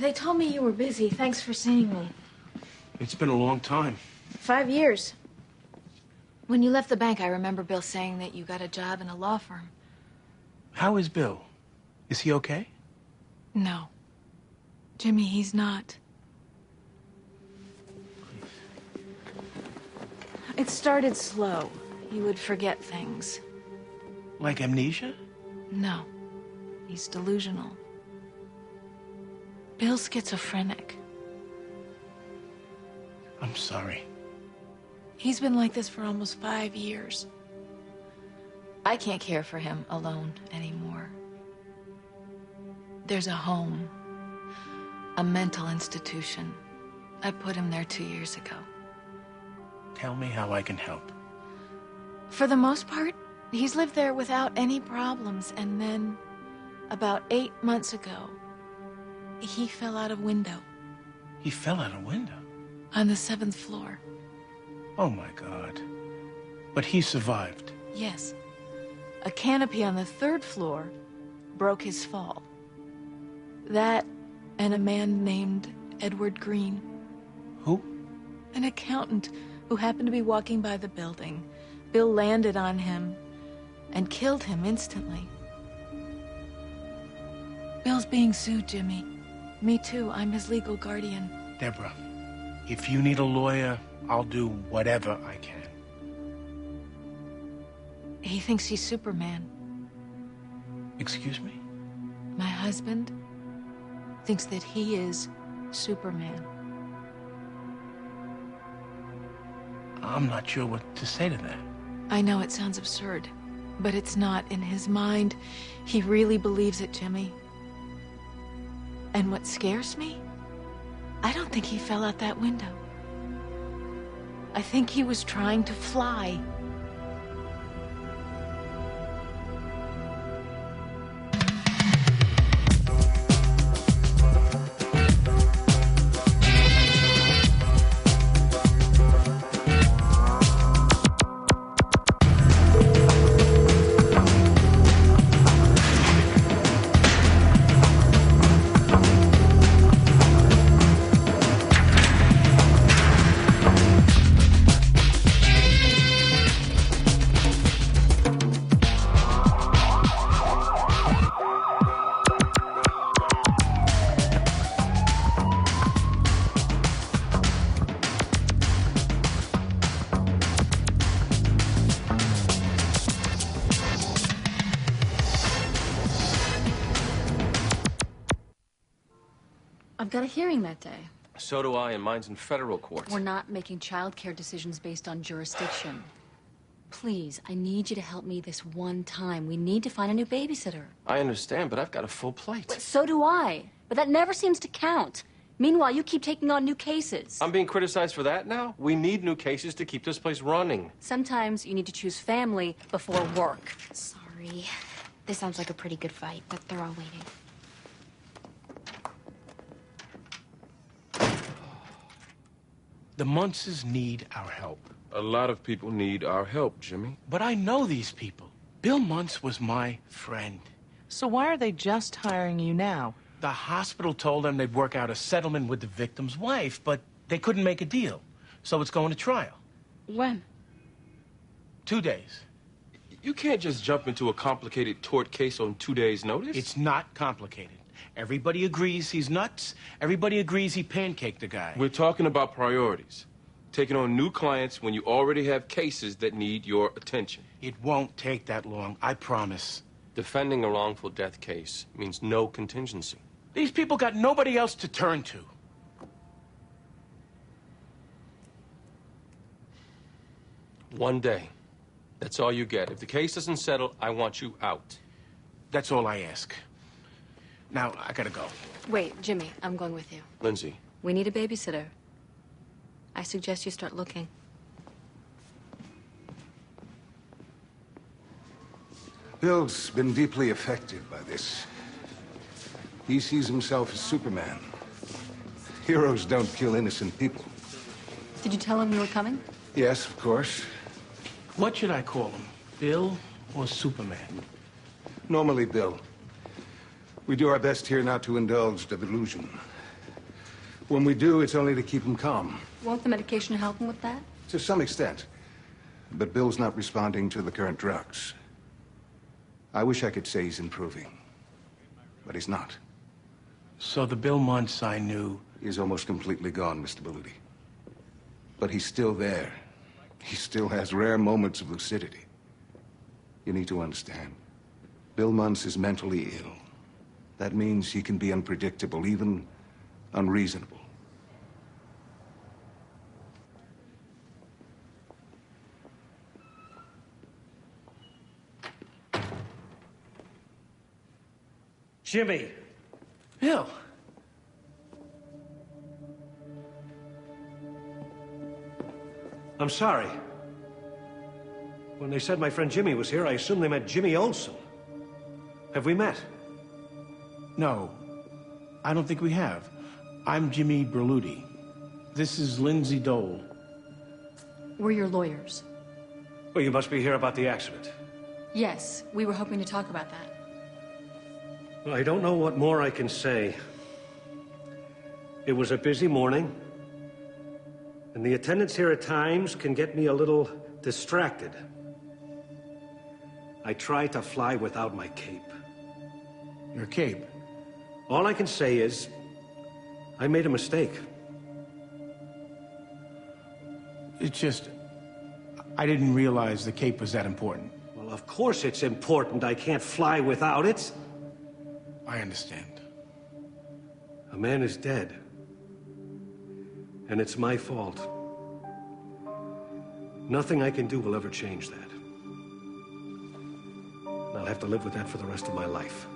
They told me you were busy. Thanks for seeing me. It's been a long time. 5 years. When you left the bank, I remember Bill saying that you got a job in a law firm. How is Bill? Is he okay? No. Jimmy, he's not. It started slow. He would forget things. Like amnesia? No. He's delusional. Bill's schizophrenic. I'm sorry. He's been like this for almost 5 years. I can't care for him alone anymore. There's a home, a mental institution. I put him there 2 years ago. Tell me how I can help. For the most part, he's lived there without any problems, and then, about 8 months ago, he fell out a window. He fell out a window? On the 7th floor. Oh, my God. But he survived. Yes. A canopy on the 3rd floor broke his fall. That and a man named Edward Green. Who? An accountant who happened to be walking by the building. Bill landed on him and killed him instantly. Bill's being sued, Jimmy. Me too. I'm his legal guardian. Deborah, if you need a lawyer, I'll do whatever I can. He thinks he's Superman. Excuse me? My husband thinks that he is Superman. I'm not sure what to say to that. I know it sounds absurd, but it's not. In his mind, he really believes it, Jimmy. And what scares me? I don't think he fell out that window. I think he was trying to fly. I've got a hearing that day. So do I, and mine's in federal court. We're not making childcare decisions based on jurisdiction. Please, I need you to help me this one time. We need to find a new babysitter. I understand, but I've got a full plate. But so do I. But that never seems to count. Meanwhile, you keep taking on new cases. I'm being criticized for that now? We need new cases to keep this place running. Sometimes you need to choose family before work. Sorry. This sounds like a pretty good fight, but they're all waiting. The Munces need our help. A lot of people need our help, Jimmy. But I know these people. Bill Muntz was my friend. So why are they just hiring you now? The hospital told them they'd work out a settlement with the victim's wife, but they couldn't make a deal. So it's going to trial. When? 2 days. You can't just jump into a complicated tort case on 2 days' notice. It's not complicated. Everybody agrees he's nuts. Everybody agrees he pancaked the guy. We're talking about priorities. Taking on new clients when you already have cases that need your attention. It won't take that long, I promise. Defending a wrongful death case means no contingency. These people got nobody else to turn to. One day. That's all you get. If the case doesn't settle, I want you out. That's all I ask. Now, I gotta go. Wait, Jimmy, I'm going with you. Lindsay. We need a babysitter. I suggest you start looking. Bill's been deeply affected by this. He sees himself as Superman. Heroes don't kill innocent people. Did you tell him we were coming? Yes, of course. What should I call him? Bill or Superman? Normally, Bill. We do our best here not to indulge the delusion. When we do, it's only to keep him calm. Won't the medication help him with that? To some extent. But Bill's not responding to the current drugs. I wish I could say he's improving. But he's not. So the Bill Muntz I knew... He's almost completely gone, Mr. Baluti. But he's still there. He still has rare moments of lucidity. You need to understand. Bill Muntz is mentally ill. That means he can be unpredictable, even unreasonable. Jimmy! Bill! I'm sorry. When they said my friend Jimmy was here, I assumed they meant Jimmy Olsen. Have we met? No, I don't think we have. I'm Jimmy Berluti. This is Lindsay Dole. We're your lawyers. Well, you must be here about the accident. Yes, we were hoping to talk about that. Well, I don't know what more I can say. It was a busy morning, and the attendants here at times can get me a little distracted. I tried to fly without my cape. Your cape? All I can say is, I made a mistake. It's just... I didn't realize the cape was that important. Well, of course it's important. I can't fly without it. I understand. A man is dead. And it's my fault. Nothing I can do will ever change that. I'll have to live with that for the rest of my life.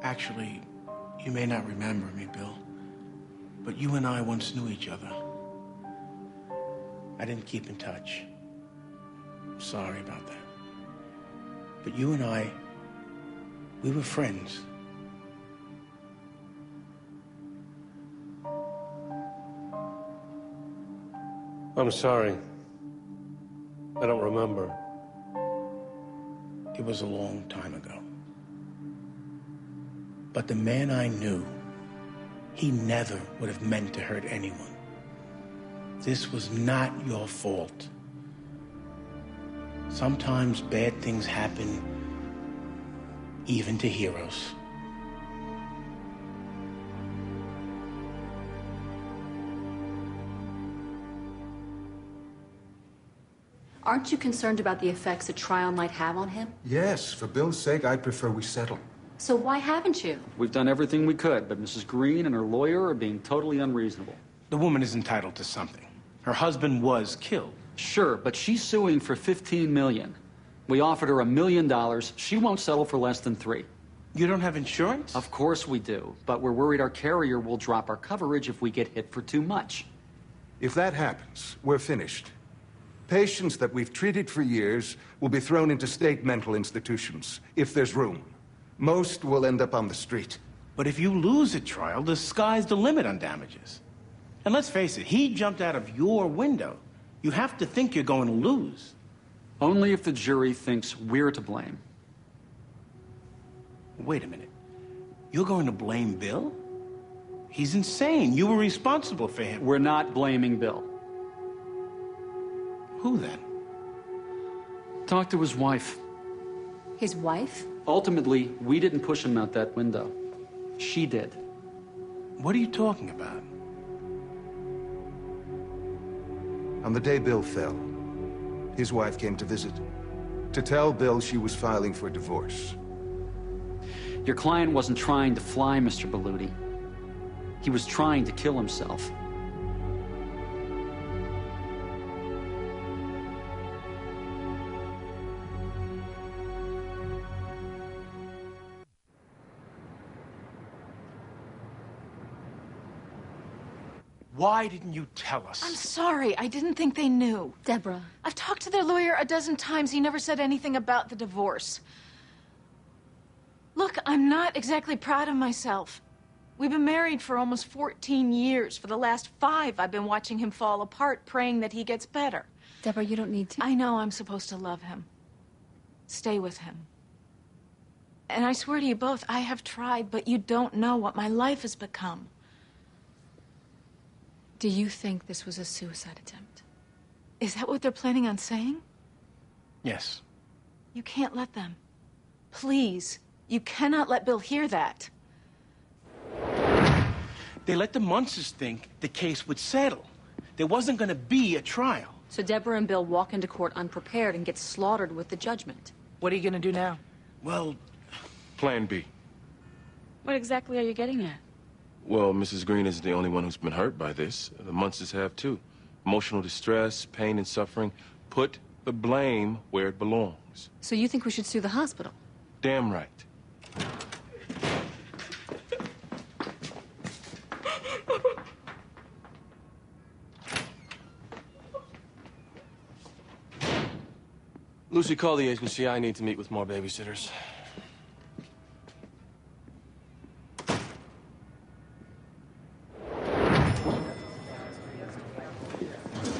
Actually, you may not remember me, Bill, but you and I once knew each other. I didn't keep in touch. I'm sorry about that. But you and I, we were friends. I'm sorry. I don't remember. It was a long time ago. But the man I knew, he never would have meant to hurt anyone. This was not your fault. Sometimes bad things happen, even to heroes. Aren't you concerned about the effects a trial might have on him? Yes, for Bill's sake, I'd prefer we settle. So why haven't you? We've done everything we could, but Mrs. Green and her lawyer are being totally unreasonable. The woman is entitled to something. Her husband was killed. Sure, but she's suing for $15 million. We offered her $1 million. She won't settle for less than $3 million. You don't have insurance? Of course we do, but we're worried our carrier will drop our coverage if we get hit for too much. If that happens, we're finished. Patients that we've treated for years will be thrown into state mental institutions, if there's room. Most will end up on the street. But if you lose a trial, the sky's the limit on damages. And let's face it, he jumped out of your window. You have to think you're going to lose. Only if the jury thinks we're to blame. Wait a minute. You're going to blame Bill? He's insane. You were responsible for him. We're not blaming Bill. Who then? Talk to his wife. His wife? Ultimately, we didn't push him out that window. She did. What are you talking about? On the day Bill fell, his wife came to visit, to tell Bill she was filing for divorce. Your client wasn't trying to fly, Mr. Baluti. He was trying to kill himself. Why didn't you tell us? I'm sorry. I didn't think they knew. Deborah. I've talked to their lawyer a dozen times. He never said anything about the divorce. Look, I'm not exactly proud of myself. We've been married for almost 14 years. For the last 5, I've been watching him fall apart, praying that he gets better. Deborah, you don't need to. I know I'm supposed to love him. Stay with him. And I swear to you both, I have tried, but you don't know what my life has become. Do you think this was a suicide attempt? Is that what they're planning on saying? Yes. You can't let them. Please. You cannot let Bill hear that. They let the Munces think the case would settle. There wasn't going to be a trial. So Deborah and Bill walk into court unprepared and get slaughtered with the judgment. What are you going to do now? Well, Plan B. What exactly are you getting at? Well, Mrs. Green isn't the only one who's been hurt by this. The Munces have too. Emotional distress, pain and suffering. Put the blame where it belongs. So you think we should sue the hospital? Damn right. Lucy, call the agency. I need to meet with more babysitters.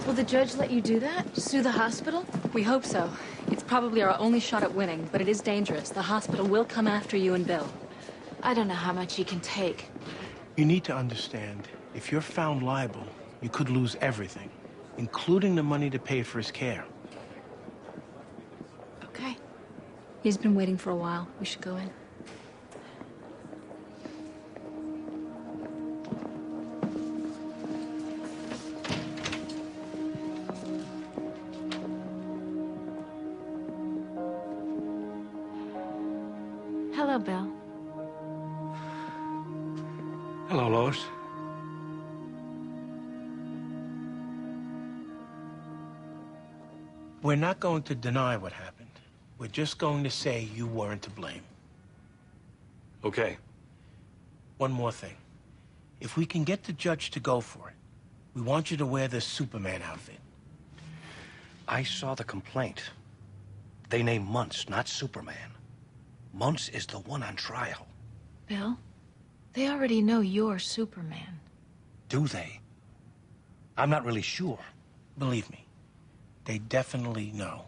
Will the judge let you do that? Sue the hospital? We hope so. It's probably our only shot at winning, but it is dangerous. The hospital will come after you and Bill. I don't know how much he can take. you need to understand, if you're found liable, you could lose everything, including the money to pay for his care. Okay. He's been waiting for a while. We should go in. Hello, Bill. Hello, Lois. We're not going to deny what happened. We're just going to say you weren't to blame. Okay. One more thing. If we can get the judge to go for it, we want you to wear this Superman outfit. I saw the complaint. They named Muntz, not Superman. Muntz is the one on trial. Bill, they already know you're Superman. Do they? I'm not really sure. Believe me, they definitely know.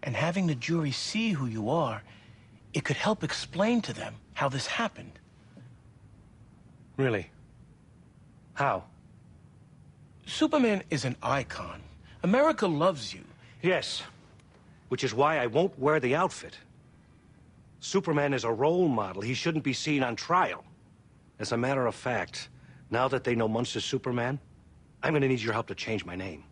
And having the jury see who you are, it could help explain to them how this happened. Really? How? Superman is an icon. America loves you. Yes. Which is why I won't wear the outfit. Superman is a role model. He shouldn't be seen on trial. As a matter of fact, now that they know Muntz is Superman, I'm gonna need your help to change my name.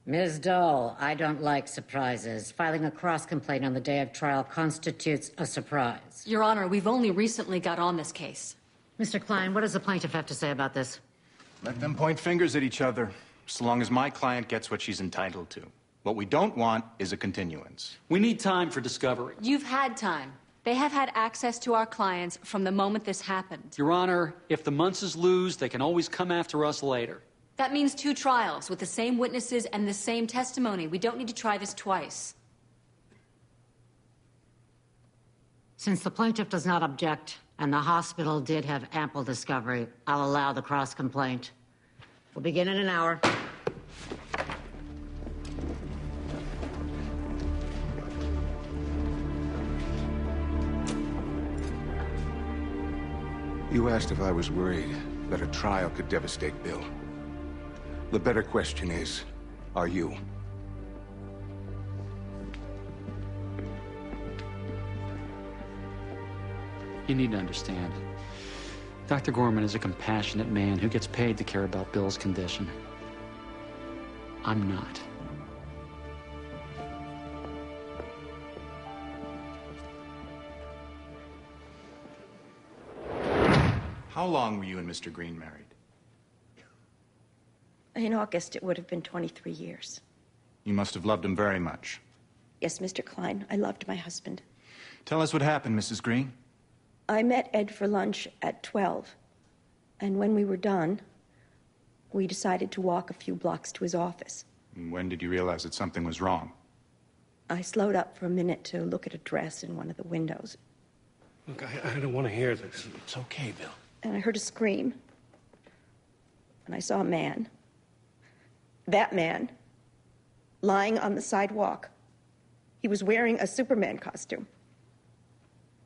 Ms. Dole, I don't like surprises. Filing a cross-complaint on the day of trial constitutes a surprise. Your Honor, we've only recently got on this case. Mr. Klein, what does the plaintiff have to say about this? Let them point fingers at each other, so long as my client gets what she's entitled to. What we don't want is a continuance. We need time for discovery. You've had time. They have had access to our clients from the moment this happened. Your Honor, if the Muntzes lose, they can always come after us later. That means 2 trials with the same witnesses and the same testimony. We don't need to try this twice. Since the plaintiff does not object, and the hospital did have ample discovery, I'll allow the cross-complaint. We'll begin in an hour. You asked if I was worried that a trial could devastate Bill. The better question is, are you? You need to understand. Dr. Gorman is a compassionate man who gets paid to care about Bill's condition. I'm not. How long were you and Mr. Green married? In August, it would have been 23 years. You must have loved him very much. Yes, Mr. Klein, I loved my husband. Tell us what happened, Mrs. Green. I met Ed for lunch at 12. And when we were done, we decided to walk a few blocks to his office. And when did you realize that something was wrong? I slowed up for a minute to look at a dress in one of the windows. Look, I don't want to hear this. It's okay, Bill. And I heard a scream. And I saw a man. That man. Lying on the sidewalk. He was wearing a Superman costume.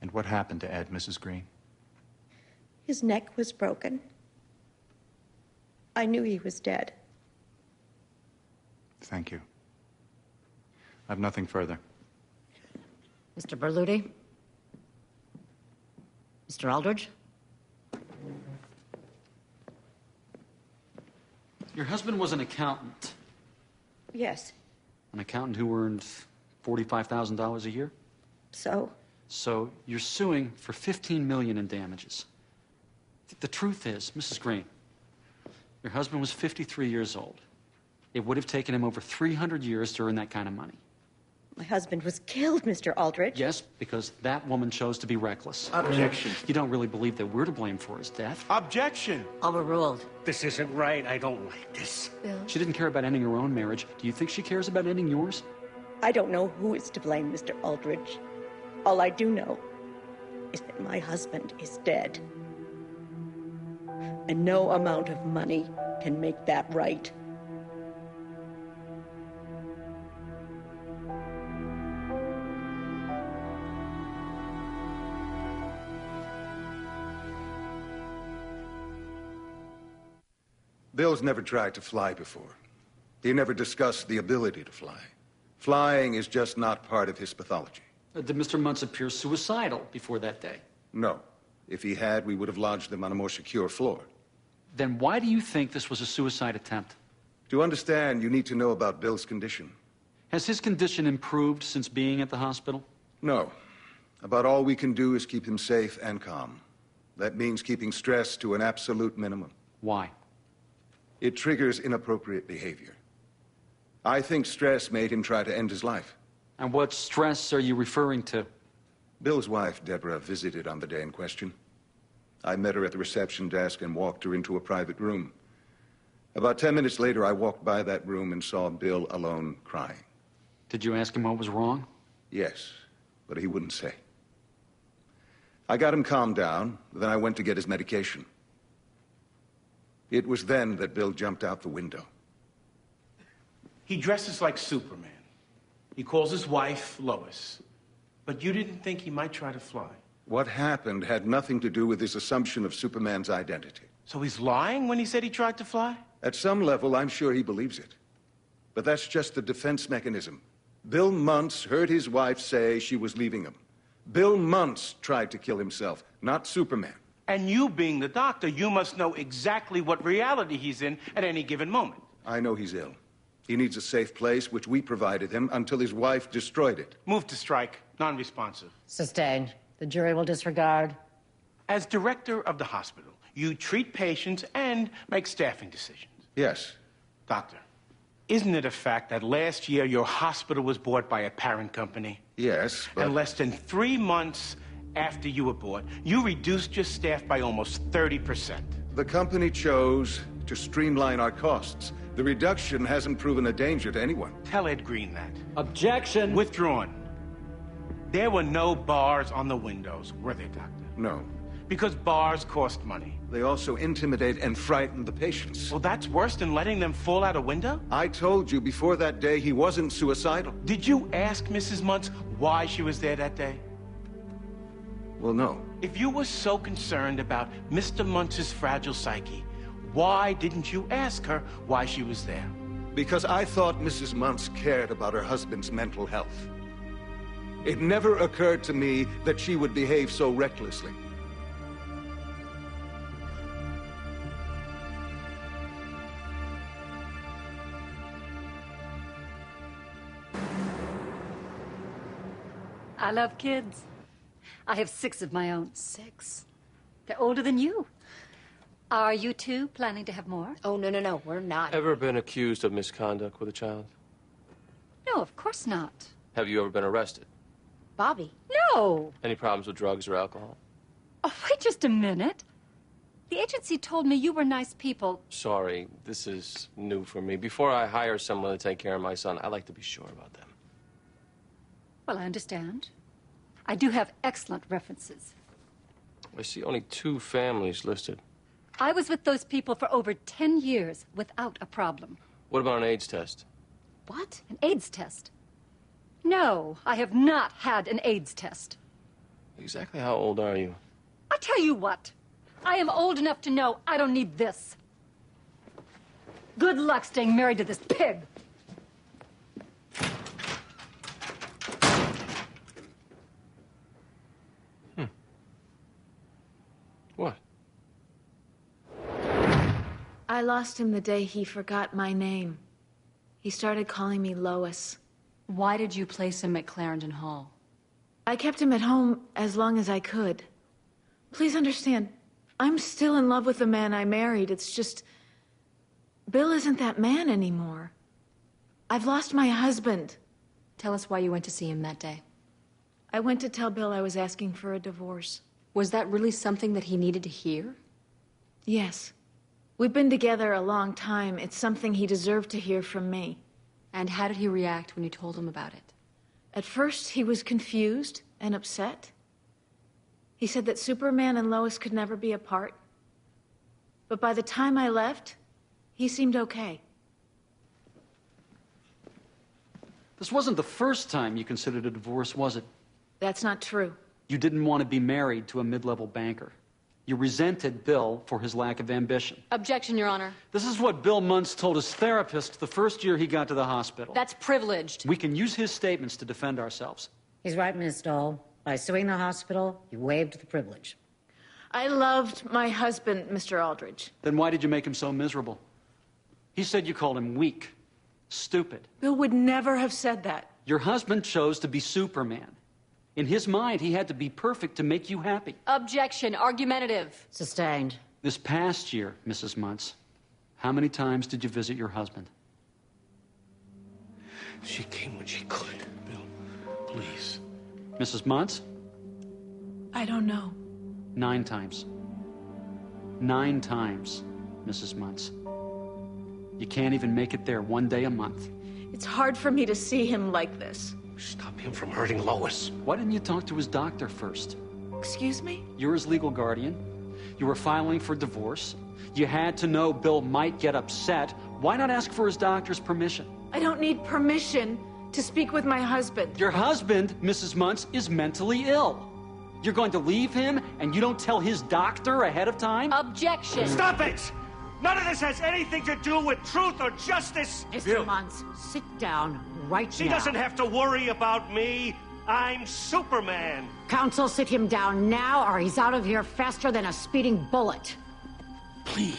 And what happened to Ed, Mrs. Green? His neck was broken. I knew he was dead. Thank you. I have nothing further. Mr. Berluti? Mr. Aldridge? Your husband was an accountant. Yes. An accountant who earned $45,000 a year? So? So you're suing for $15 million in damages. The truth is, Mrs. Green, your husband was 53 years old. It would have taken him over 300 years to earn that kind of money. My husband was killed, Mr. Aldrich. Yes, because that woman chose to be reckless. Objection. You don't really believe that we're to blame for his death? Objection. Overruled. This isn't right. I don't like this. Bill? She didn't care about ending her own marriage. Do you think she cares about ending yours? I don't know who is to blame, Mr. Aldrich. All I do know is that my husband is dead. And no amount of money can make that right. Bill's never tried to fly before. He never discussed the ability to fly. Flying is just not part of his pathology. Did Mr. Muntz appear suicidal before that day? No. If he had, we would have lodged him on a more secure floor. Then why do you think this was a suicide attempt? To understand, you need to know about Bill's condition. Has his condition improved since being at the hospital? No. About all we can do is keep him safe and calm. That means keeping stress to an absolute minimum. Why? It triggers inappropriate behavior. I think stress made him try to end his life. And what stress are you referring to? Bill's wife, Deborah, visited on the day in question. I met her at the reception desk and walked her into a private room. About 10 minutes later, I walked by that room and saw Bill alone crying. Did you ask him what was wrong? Yes, but he wouldn't say. I got him calmed down, then I went to get his medication. It was then that Bill jumped out the window. He dresses like Superman. He calls his wife Lois. But you didn't think he might try to fly. What happened had nothing to do with his assumption of Superman's identity. So he's lying when he said he tried to fly? At some level, I'm sure he believes it. But that's just the defense mechanism. Bill Muntz heard his wife say she was leaving him. Bill Muntz tried to kill himself, not Superman. And you being the doctor, you must know exactly what reality he's in at any given moment. I know he's ill. He needs a safe place, which we provided him until his wife destroyed it. Move to strike. Non-responsive. Sustained. The jury will disregard. As director of the hospital, you treat patients and make staffing decisions. Yes. Doctor, isn't it a fact that last year your hospital was bought by a parent company? Yes, but... And less than 3 months after you were bought, you reduced your staff by almost 30%. The company chose to streamline our costs. The reduction hasn't proven a danger to anyone. Tell Ed Green that. Objection! Withdrawn. There were no bars on the windows, were they, Doctor? No. Because bars cost money. They also intimidate and frighten the patients. Well, that's worse than letting them fall out a window? I told you before that day he wasn't suicidal. Did you ask Mrs. Muntz why she was there that day? Well, no. If you were so concerned about Mr. Muntz's fragile psyche, why didn't you ask her why she was there? Because I thought Mrs. Muntz cared about her husband's mental health. It never occurred to me that she would behave so recklessly. I love kids. I have 6 of my own. 6? They're older than you. Are you two planning to have more? Oh, no, we're not. Ever been accused of misconduct with a child? No, of course not. Have you ever been arrested? Bobby. No. Any problems with drugs or alcohol? Oh, wait just a minute. The agency told me you were nice people. Sorry, this is new for me. Before I hire someone to take care of my son, I like to be sure about them. Well, I understand. I do have excellent references. I see only 2 families listed. I was with those people for over 10 years without a problem. What about an AIDS test? What? An AIDS test? No, I have not had an AIDS test. Exactly how old are you? I tell you what, I am old enough to know I don't need this. Good luck staying married to this pig. What? I lost him the day he forgot my name. He started calling me Lois. Why did you place him at Clarendon Hall? I kept him at home as long as I could. Please understand, I'm still in love with the man I married. It's just... Bill isn't that man anymore. I've lost my husband. Tell us why you went to see him that day. I went to tell Bill I was asking for a divorce. Was that really something that he needed to hear? Yes. We've been together a long time. It's something he deserved to hear from me. And how did he react when you told him about it? At first, he was confused and upset. He said that Superman and Lois could never be apart. But by the time I left, he seemed okay. This wasn't the first time you considered a divorce, was it? That's not true. You didn't want to be married to a mid-level banker. You resented Bill for his lack of ambition. Objection, Your Honor. This is what Bill Muntz told his therapist the first year he got to the hospital. That's privileged. We can use his statements to defend ourselves. He's right, Miss Stoll. By suing the hospital, you waived the privilege. I loved my husband, Mr. Aldridge. Then why did you make him so miserable? He said you called him weak, stupid. Bill would never have said that. Your husband chose to be Superman. In his mind, he had to be perfect to make you happy. Objection. Argumentative. Sustained. This past year, Mrs. Muntz, how many times did you visit your husband? She came when she could, Bill. Please. Mrs. Muntz? I don't know. 9 times. 9 times, Mrs. Muntz. You can't even make it there one day a month. It's hard for me to see him like this. Stop him from hurting Lois. Why didn't you talk to his doctor first? Excuse me? You're his legal guardian. You were filing for divorce. You had to know Bill might get upset. Why not ask for his doctor's permission? I don't need permission to speak with my husband. Your husband, Mrs. Muntz, is mentally ill. You're going to leave him and you don't tell his doctor ahead of time? Objection. Stop it! None of this has anything to do with truth or justice. Mr. Muntz, sit down right now. She doesn't have to worry about me. I'm Superman. Counsel, sit him down now or he's out of here faster than a speeding bullet. Please.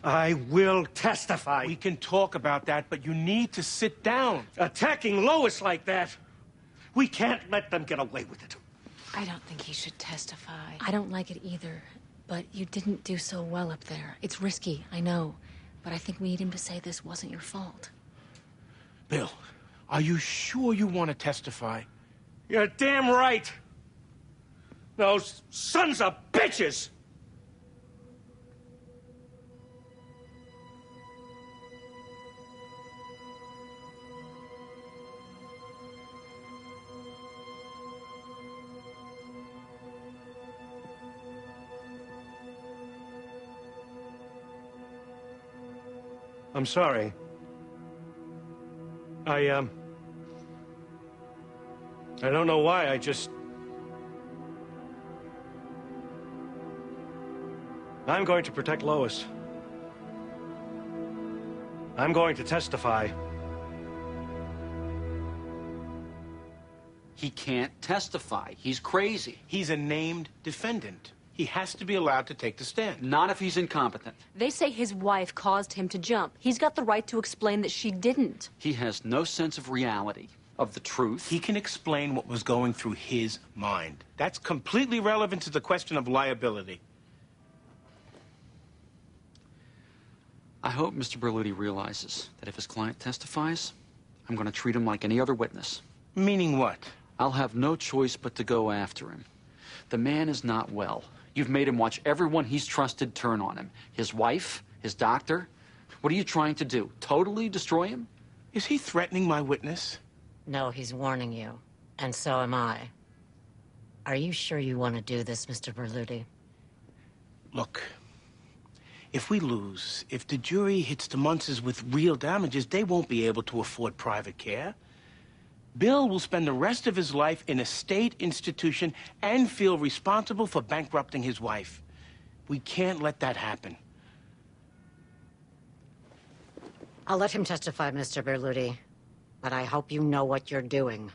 I will testify. We can talk about that, but you need to sit down. Attacking Lois like that, we can't let them get away with it. I don't think he should testify. I don't like it either, but you didn't do so well up there. It's risky, I know, but I think we need him to say this wasn't your fault. Bill, are you sure you want to testify? You're damn right. Those sons of bitches! I'm sorry. I don't know why, I'm going to protect Lois. I'm going to testify. He can't testify. He's crazy. He's a named defendant. He has to be allowed to take the stand. Not if he's incompetent. They say his wife caused him to jump. He's got the right to explain that she didn't. He has no sense of reality, of the truth. He can explain what was going through his mind. That's completely relevant to the question of liability. I hope Mr. Berluti realizes that if his client testifies, I'm going to treat him like any other witness. Meaning what? I'll have no choice but to go after him. The man is not well. You've made him watch everyone he's trusted turn on him. His wife, his doctor. What are you trying to do? Totally destroy him? Is he threatening my witness? No, he's warning you. And so am I. Are you sure you want to do this, Mr. Berluti? Look, if we lose, if the jury hits the Munces with real damages, they won't be able to afford private care. Bill will spend the rest of his life in a state institution and feel responsible for bankrupting his wife. We can't let that happen. I'll let him testify, Mr. Berluti. But I hope you know what you're doing.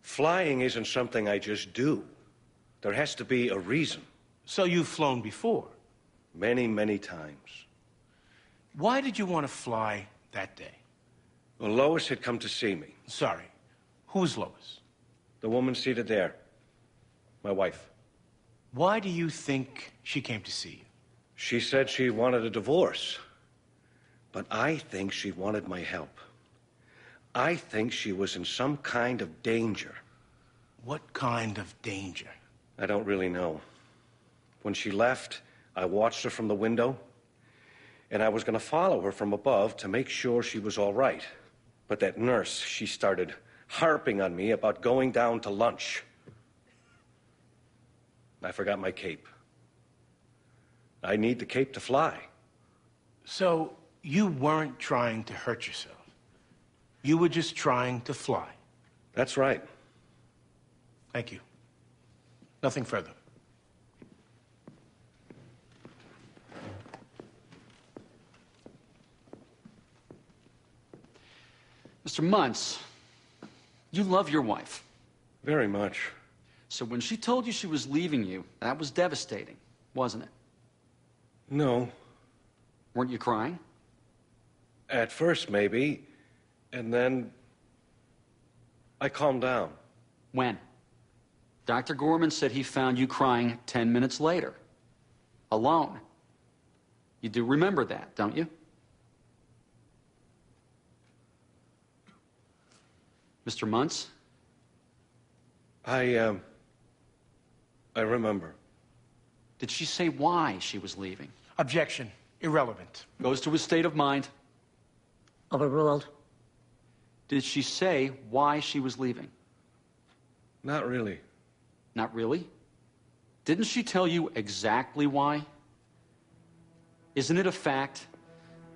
Flying isn't something I just do. There has to be a reason. So you've flown before? Many, many times. Why did you want to fly that day? Well, Lois had come to see me. Sorry. Who's Lois? The woman seated there. My wife. Why do you think she came to see you? She said she wanted a divorce. But I think she wanted my help. I think she was in some kind of danger. What kind of danger? I don't really know. When she left, I watched her from the window, and I was going to follow her from above to make sure she was all right. But that nurse, she started harping on me about going down to lunch. I forgot my cape. I need the cape to fly. So you weren't trying to hurt yourself. You were just trying to fly. That's right. Thank you. Nothing further. Mr. Muntz, you love your wife. Very much. So when she told you she was leaving you, that was devastating, wasn't it? No. Weren't you crying? At first, maybe. And then I calmed down. When? Dr. Gorman said he found you crying 10 minutes later. Alone. You do remember that, don't you? Mr. Muntz? I remember. Did she say why she was leaving? Objection. Irrelevant. Goes to his state of mind. Overruled. Did she say why she was leaving? Not really. Not really? Didn't she tell you exactly why? Isn't it a fact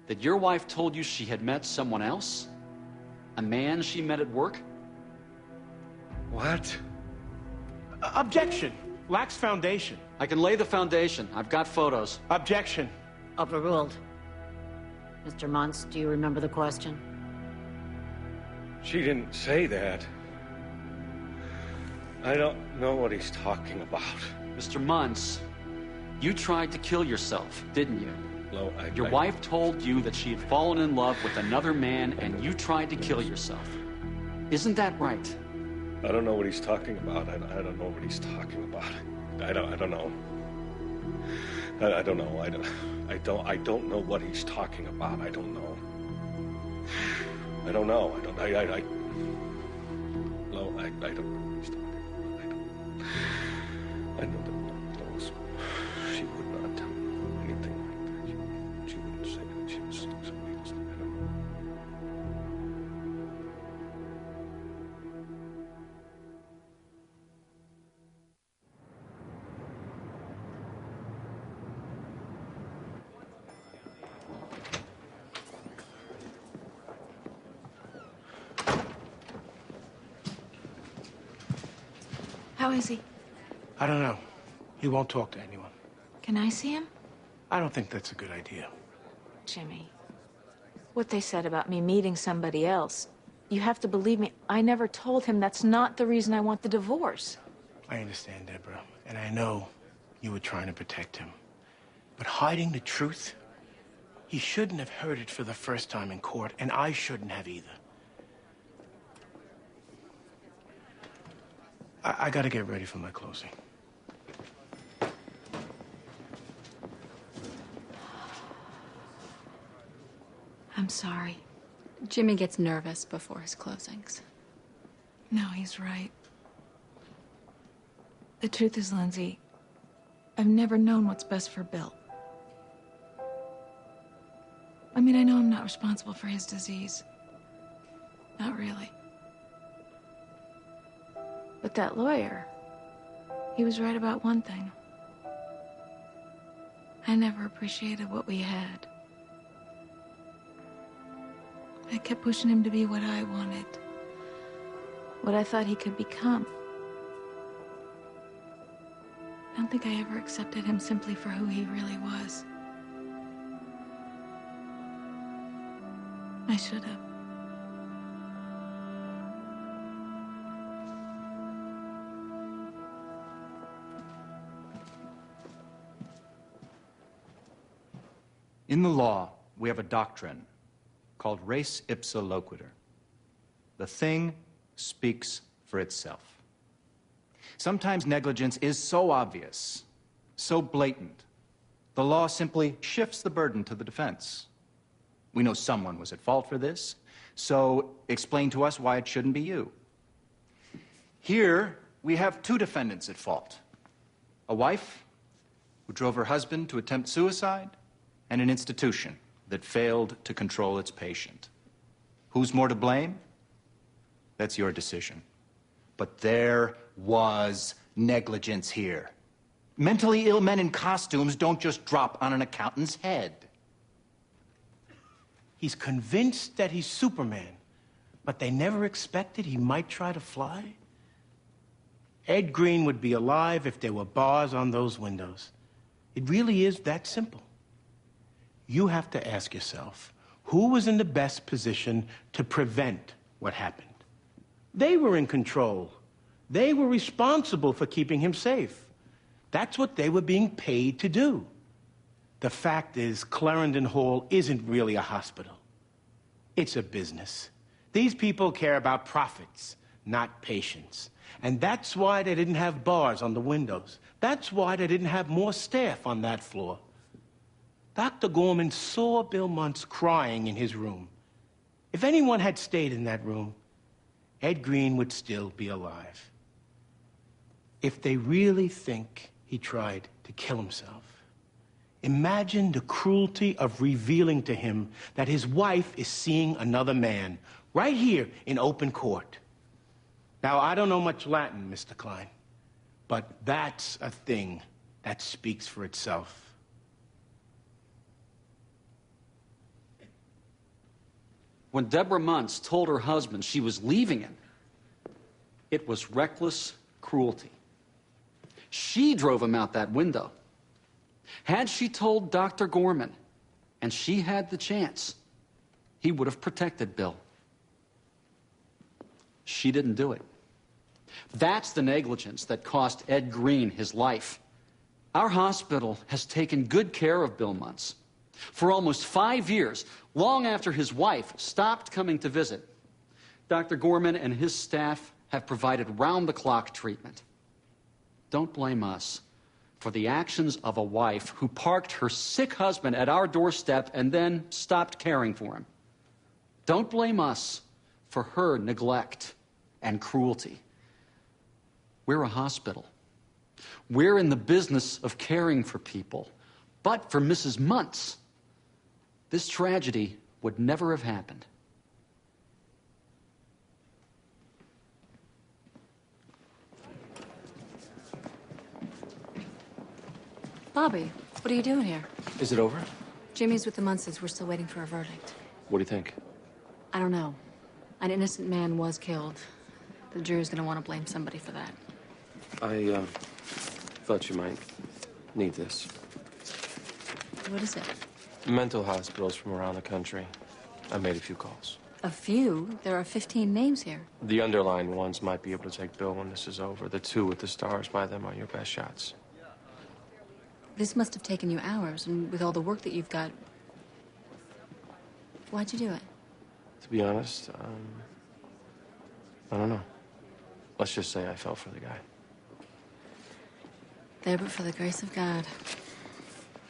that your wife told you she had met someone else? A man she met at work? What? Objection. Lacks foundation. I can lay the foundation. I've got photos. Objection. Overruled. Mr. Muntz, do you remember the question? She didn't say that. I don't know what he's talking about. Mr. Muntz, you tried to kill yourself, didn't you? No, Your wife told you that she had fallen in love with another man and you tried to kill yourself. Isn't that right? I don't know what he's talking about. I don't know what he's talking about. I don't know. I don't know. I don't know what he's talking about. I don't know. I don't know. I don't know what he's talking about. I know that Lois, she would not tell me anything like that. She wouldn't say that she was seeing somebody else. I don't know. How is he? I don't know. He won't talk to anyone. Can I see him? I don't think that's a good idea. Jimmy, what they said about me meeting somebody else, you have to believe me. I never told him that's not the reason I want the divorce. I understand, Deborah, and I know you were trying to protect him. But hiding the truth, he shouldn't have heard it for the first time in court, and I shouldn't have either. I gotta get ready for my closing. I'm sorry. Jimmy gets nervous before his closings. No, he's right. The truth is, Lindsay, I've never known what's best for Bill. I mean, I know I'm not responsible for his disease. Not really. But that lawyer, he was right about one thing. I never appreciated what we had. I kept pushing him to be what I wanted. What I thought he could become. I don't think I ever accepted him simply for who he really was. I should have. In the law, we have a doctrine called res ipsa loquitur. The thing speaks for itself. Sometimes negligence is so obvious, so blatant, the law simply shifts the burden to the defense. We know someone was at fault for this, so explain to us why it shouldn't be you. Here, we have two defendants at fault. A wife who drove her husband to attempt suicide, and an institution that failed to control its patient. Who's more to blame? That's your decision. But there was negligence here. Mentally ill men in costumes don't just drop on an accountant's head. He's convinced that he's Superman, but they never expected he might try to fly? Ed Green would be alive if there were bars on those windows. It really is that simple. You have to ask yourself, who was in the best position to prevent what happened? They were in control. They were responsible for keeping him safe. That's what they were being paid to do. The fact is, Clarendon Hall isn't really a hospital. It's a business. These people care about profits, not patients. And that's why they didn't have bars on the windows. That's why they didn't have more staff on that floor. Dr. Gorman saw Bill Muntz crying in his room. If anyone had stayed in that room, Ed Green would still be alive. If they really think he tried to kill himself, imagine the cruelty of revealing to him that his wife is seeing another man right here in open court. Now, I don't know much Latin, Mr. Klein, but that's a thing that speaks for itself. When Deborah Muntz told her husband she was leaving him, it was reckless cruelty. She drove him out that window. Had she told Dr. Gorman, and she had the chance, he would have protected Bill. She didn't do it. That's the negligence that cost Ed Green his life. Our hospital has taken good care of Bill Muntz. For almost 5 years, long after his wife stopped coming to visit, Dr. Gorman and his staff have provided round-the-clock treatment. Don't blame us for the actions of a wife who parked her sick husband at our doorstep and then stopped caring for him. Don't blame us for her neglect and cruelty. We're a hospital. We're in the business of caring for people. But for Mrs. Muntz, this tragedy would never have happened. Bobby, what are you doing here? Is it over? Jimmy's with the Muntzes. We're still waiting for a verdict. What do you think? I don't know. An innocent man was killed. The jury's gonna want to blame somebody for that. I thought you might need this. What is it? Mental hospitals from around the country. I made a few calls. A few? There are 15 names here. The underlying ones might be able to take Bill when this is over. The two with the stars by them are your best shots. This must have taken you hours, and with all the work that you've got... Why'd you do it? To be honest, I don't know. Let's just say I fell for the guy. There but for the grace of God.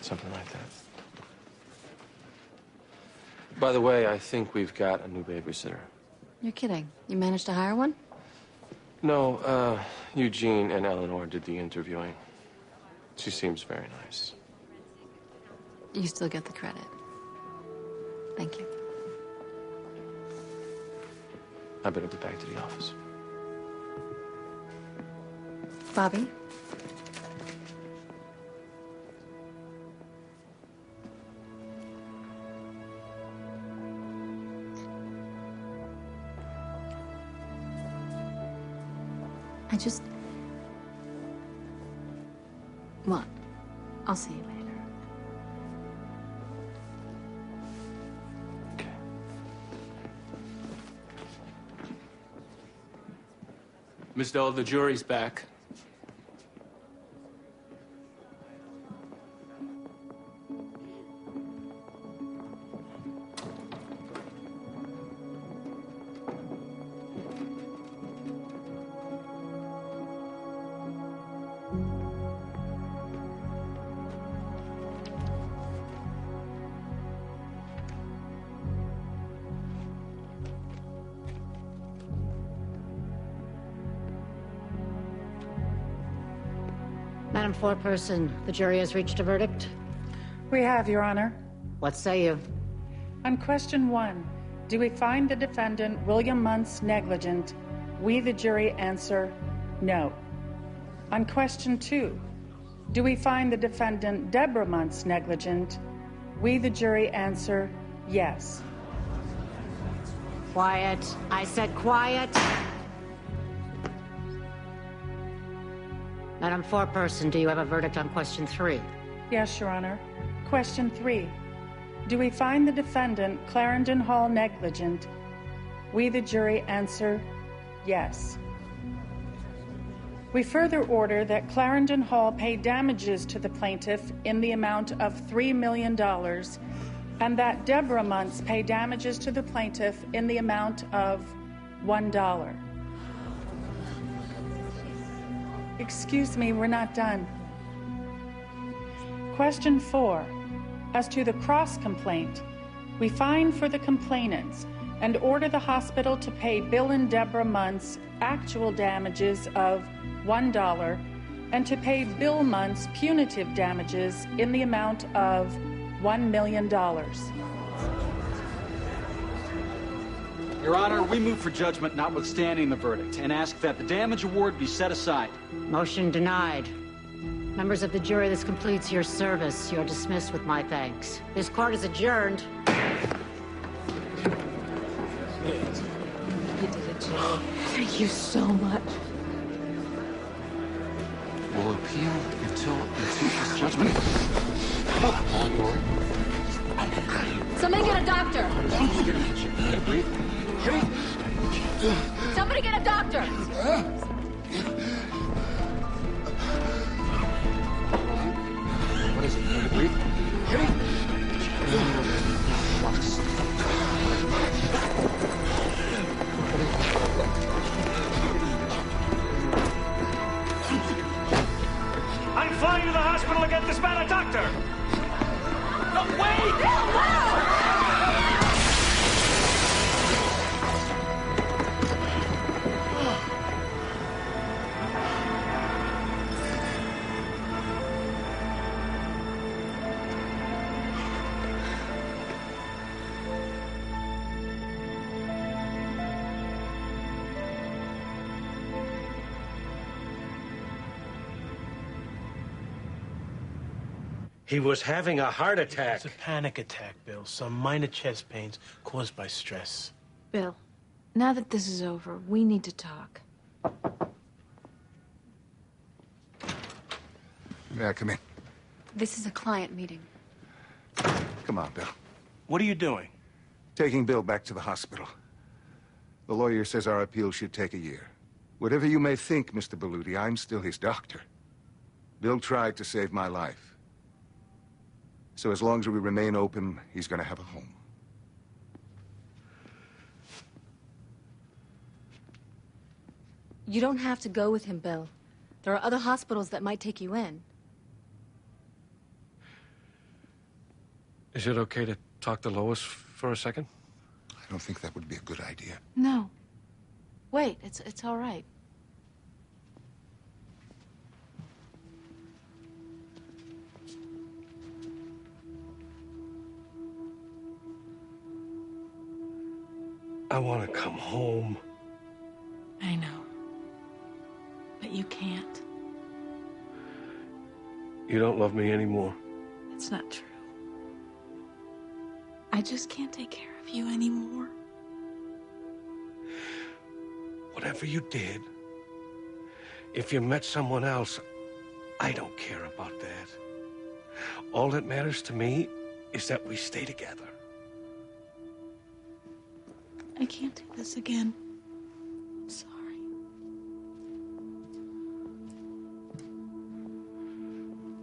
Something like that. By the way, I think we've got a new babysitter. You're kidding. You managed to hire one? No, Eugene and Eleanor did the interviewing. She seems very nice. You still get the credit. Thank you. I better get back to the office. Bobby? What? I'll see you later. Miss Dole, the jury's back. Madam Foreperson, the jury has reached a verdict. We have, Your Honor. What say you? On question 1, do we find the defendant, William Muntz, negligent? We, the jury, answer no. On question 2, do we find the defendant, Deborah Muntz, negligent? We, the jury, answer yes. Quiet. I said quiet. Madam Foreperson, do you have a verdict on question 3? Yes, Your Honor. Question 3, do we find the defendant, Clarendon Hall, negligent? We, the jury, answer yes. We further order that Clarendon Hall pay damages to the plaintiff in the amount of $3 million and that Deborah Muntz pay damages to the plaintiff in the amount of $1. Excuse me, we're not done. Question 4, as to the cross complaint, we find for the complainants and order the hospital to pay Bill and Deborah Muntz actual damages of $1 and to pay Bill Muntz punitive damages in the amount of $1 million. Your Honor, we move for judgment notwithstanding the verdict and ask that the damage award be set aside. Motion denied. Members of the jury, this completes your service. You're dismissed with my thanks. This court is adjourned. You did it, Jimmy. Thank you so much. We'll appeal until this judgment. Somebody get a doctor! Somebody get a doctor! What is it? Can you breathe? I'm flying to the hospital to get this man a doctor! No, wait! No! He was having a heart attack. It's a panic attack, Bill. Some minor chest pains caused by stress. Bill, now that this is over, we need to talk. Yeah, come in. This is a client meeting. Come on, Bill. What are you doing? Taking Bill back to the hospital. The lawyer says our appeal should take a year. Whatever you may think, Mr. Belluti, I'm still his doctor. Bill tried to save my life. So as long as we remain open, he's gonna have a home. You don't have to go with him, Bill. There are other hospitals that might take you in. Is it okay to talk to Lois for a second? I don't think that would be a good idea. No. Wait, it's all right. I want to come home. I know. But you can't. You don't love me anymore. It's not true. I just can't take care of you anymore. Whatever you did, if you met someone else, I don't care about that. All that matters to me is that we stay together. I can't do this again. I'm sorry.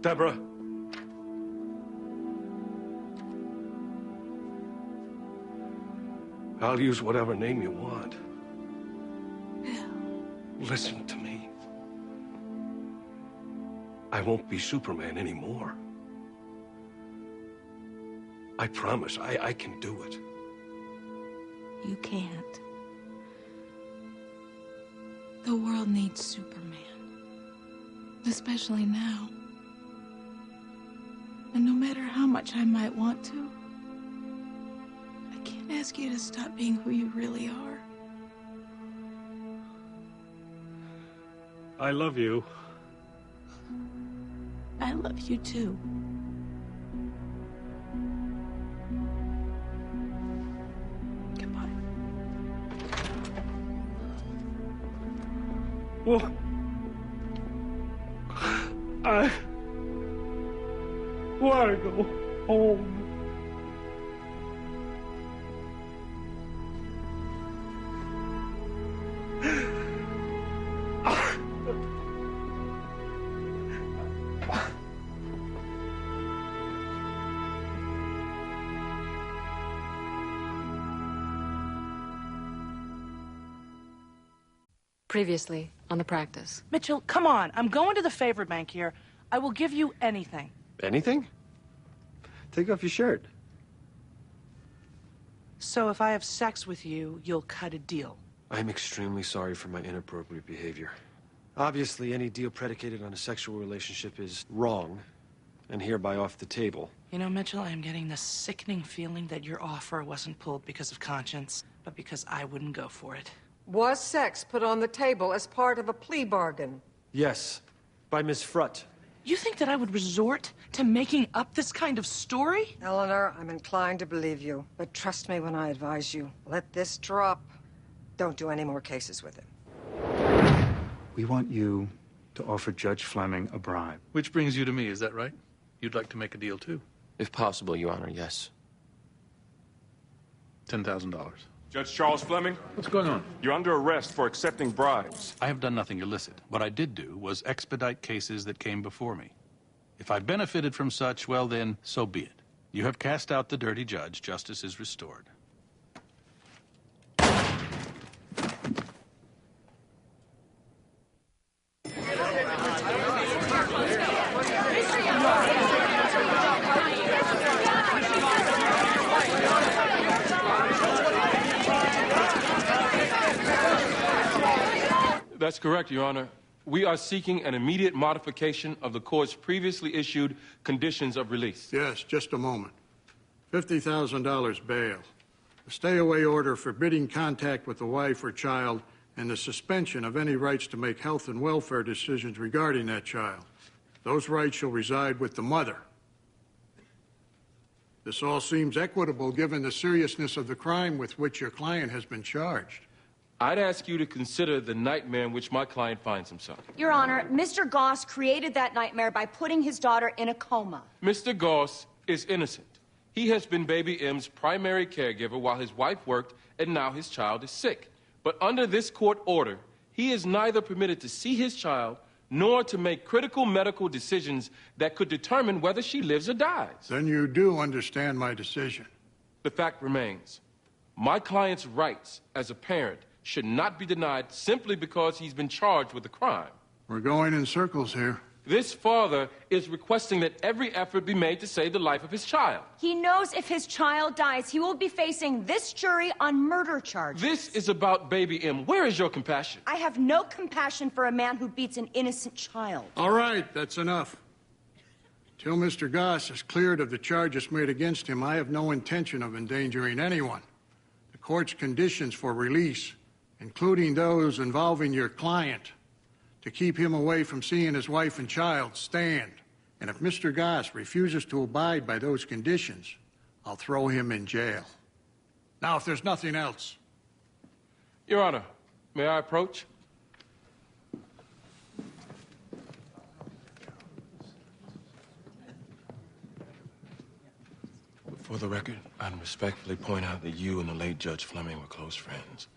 Deborah. I'll use whatever name you want. Bill. Listen to me. I won't be Superman anymore. I promise, I can do it. You can't. The world needs Superman. Especially now. And no matter how much I might want to, I can't ask you to stop being who you really are. I love you. I love you too. Goodbye. Well, I want to go home. Previously on The Practice. Mitchell, come on. I'm going to the favor bank here. I will give you anything. Anything? Take off your shirt. So if I have sex with you, you'll cut a deal. I'm extremely sorry for my inappropriate behavior. Obviously, any deal predicated on a sexual relationship is wrong, and hereby off the table. You know, Mitchell, I am getting the sickening feeling that your offer wasn't pulled because of conscience, but because I wouldn't go for it. Was sex put on the table as part of a plea bargain? Yes, by Miss Frutt. You think that I would resort to making up this kind of story? Eleanor, I'm inclined to believe you, but trust me when I advise you. Let this drop. Don't do any more cases with him. We want you to offer Judge Fleming a bribe. Which brings you to me, is that right? You'd like to make a deal, too? If possible, Your Honor, yes. $10,000. Judge Charles Fleming? What's going on? You're under arrest for accepting bribes. I have done nothing illicit. What I did do was expedite cases that came before me. If I benefited from such, well then, so be it. You have cast out the dirty judge. Justice is restored. That's correct, Your Honor. We are seeking an immediate modification of the court's previously issued conditions of release. Yes, just a moment. $50,000 bail. A stay-away order forbidding contact with the wife or child, and the suspension of any rights to make health and welfare decisions regarding that child. Those rights shall reside with the mother. This all seems equitable given the seriousness of the crime with which your client has been charged. I'd ask you to consider the nightmare in which my client finds himself. Your Honor, Mr. Goss created that nightmare by putting his daughter in a coma. Mr. Goss is innocent. He has been Baby M's primary caregiver while his wife worked, and now his child is sick. But under this court order, he is neither permitted to see his child nor to make critical medical decisions that could determine whether she lives or dies. Then you do understand my decision. The fact remains, my client's rights as a parent should not be denied simply because he's been charged with a crime. We're going in circles here. This father is requesting that every effort be made to save the life of his child. He knows if his child dies, he will be facing this jury on murder charges. This is about baby M. Where is your compassion? I have no compassion for a man who beats an innocent child. All right, that's enough. Till Mr. Goss is cleared of the charges made against him, I have no intention of endangering anyone. The court's conditions for release, including those involving your client, to keep him away from seeing his wife and child, stand. And if Mr. Goss refuses to abide by those conditions, I'll throw him in jail. Now, if there's nothing else. Your Honor, may I approach? For the record, I'd respectfully point out that you and the late Judge Fleming were close friends.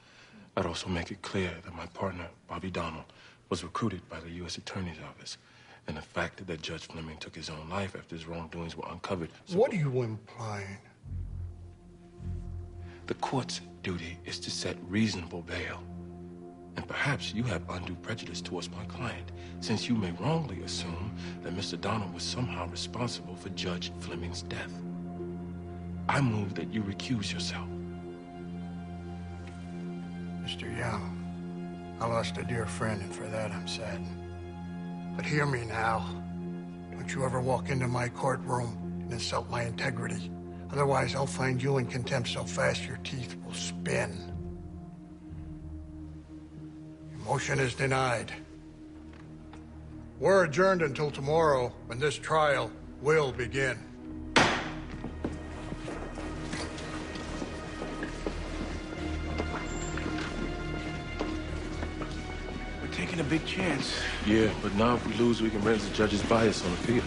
I'd also make it clear that my partner, Bobby Donald, was recruited by the U.S. Attorney's Office, and the fact that Judge Fleming took his own life after his wrongdoings were uncovered. What are you implying? The court's duty is to set reasonable bail. And perhaps you have undue prejudice towards my client, since you may wrongly assume that Mr. Donald was somehow responsible for Judge Fleming's death. I move that you recuse yourself. Mr. Young, I lost a dear friend, and for that I'm saddened. But hear me now. Don't you ever walk into my courtroom and insult my integrity. Otherwise, I'll find you in contempt so fast your teeth will spin. Your motion is denied. We're adjourned until tomorrow, when this trial will begin. Taking a big chance. Yeah, but now if we lose, we can raise the judge's bias on appeal.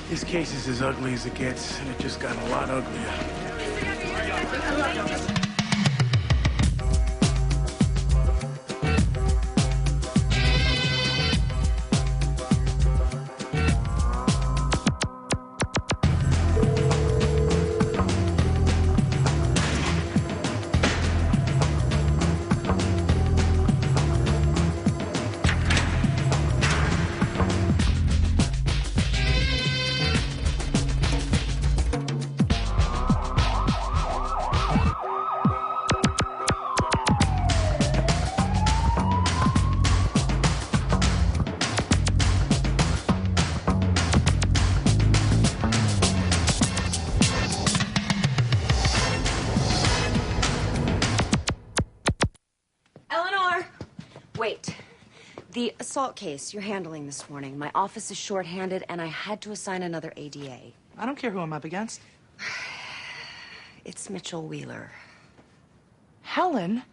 This case is as ugly as it gets, and it just got a lot uglier. Wait. The assault case you're handling this morning. My office is short-handed, and I had to assign another ADA. I don't care who I'm up against. It's Mitchell Wheeler. Helen?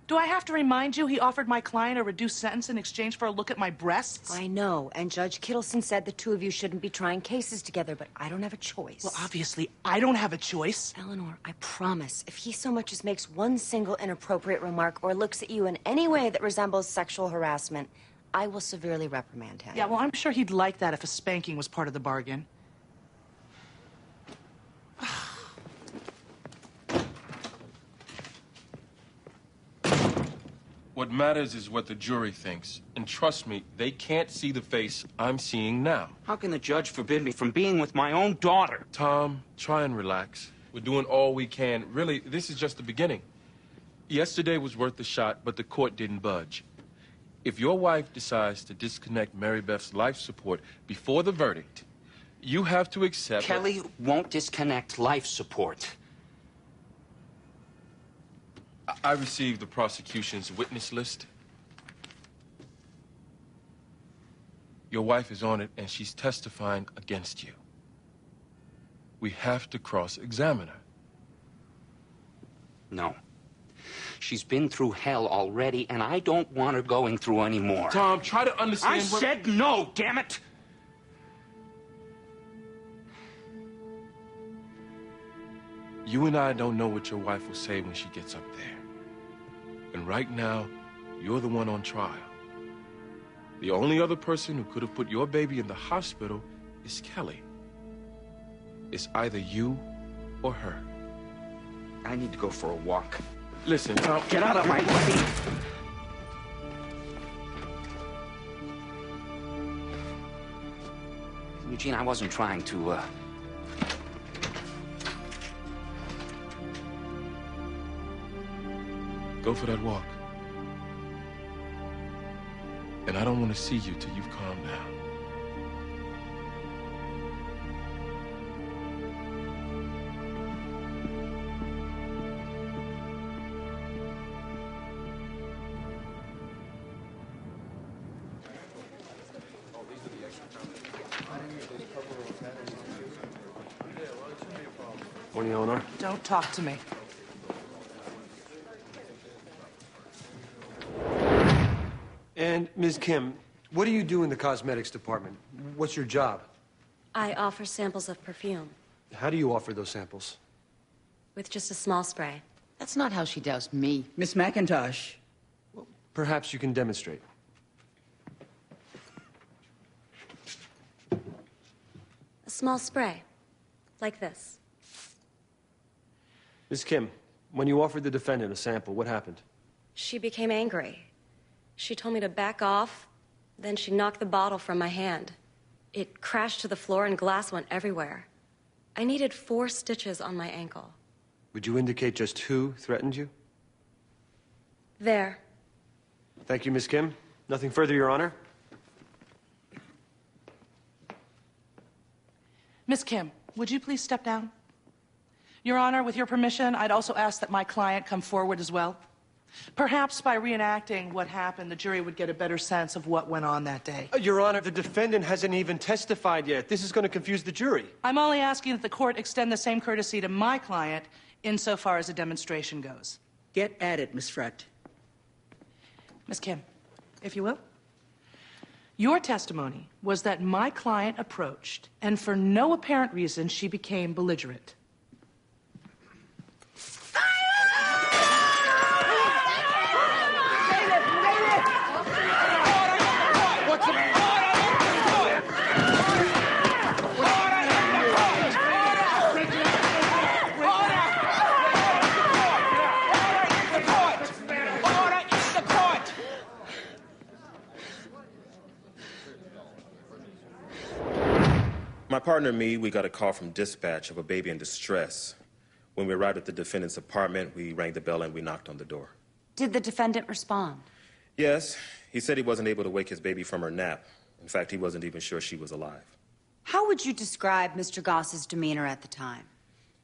Do I have to remind you he offered my client a reduced sentence in exchange for a look at my breasts? I know, and Judge Kittleson said the two of you shouldn't be trying cases together, but I don't have a choice. Well, obviously, I don't have a choice. Eleanor, I promise, if he so much as makes one single inappropriate remark or looks at you in any way that resembles sexual harassment, I will severely reprimand him. Yeah, well, I'm sure he'd like that if a spanking was part of the bargain. What matters is what the jury thinks. And trust me, they can't see the face I'm seeing now. How can the judge forbid me from being with my own daughter? Tom, try and relax. We're doing all we can. Really, this is just the beginning. Yesterday was worth the shot, but the court didn't budge. If your wife decides to disconnect Mary Beth's life support before the verdict, you have to accept... Kelly won't disconnect life support. I received the prosecution's witness list. Your wife is on it, and she's testifying against you. We have to cross-examine her. No. She's been through hell already, and I don't want her going through any more. Tom, try to understand I said no, damn it! You and I don't know what your wife will say when she gets up there. And right now, you're the one on trial. The only other person who could have put your baby in the hospital is Kelly. It's either you or her. I need to go for a walk. Listen, Tom... Get out of my way! Eugene, I wasn't trying to, Go for that walk. And I don't want to see you till you've calmed down. Morning, Eleanor. Don't talk to me. And, Ms. Kim, what do you do in the cosmetics department? What's your job? I offer samples of perfume How do you offer those samples? with just a small spray. That's not how she doused me. Miss McIntosh. Perhaps you can demonstrate. A small spray, like this. Ms. Kim, when you offered the defendant a sample, what happened? She became angry. She told me to back off, then she knocked the bottle from my hand. It crashed to the floor and glass went everywhere. I needed 4 stitches on my ankle. Would you indicate just who threatened you? There. Thank you, Ms. Kim. Nothing further, Your Honor. Miss Kim, would you please step down? Your Honor, with your permission, I'd also ask that my client come forward as well. Perhaps by reenacting what happened, the jury would get a better sense of what went on that day. Your Honor, the defendant hasn't even testified yet. This is going to confuse the jury. I'm only asking that the court extend the same courtesy to my client insofar as a demonstration goes. Get at it, Miss Frett. Miss Kim, if you will. Your testimony was that my client approached, and for no apparent reason, she became belligerent. My partner and me, we got a call from dispatch of a baby in distress. When we arrived at the defendant's apartment, we rang the bell and we knocked on the door. Did the defendant respond? Yes, he said he wasn't able to wake his baby from her nap. In fact, he wasn't even sure she was alive. How would you describe Mr. Goss's demeanor at the time?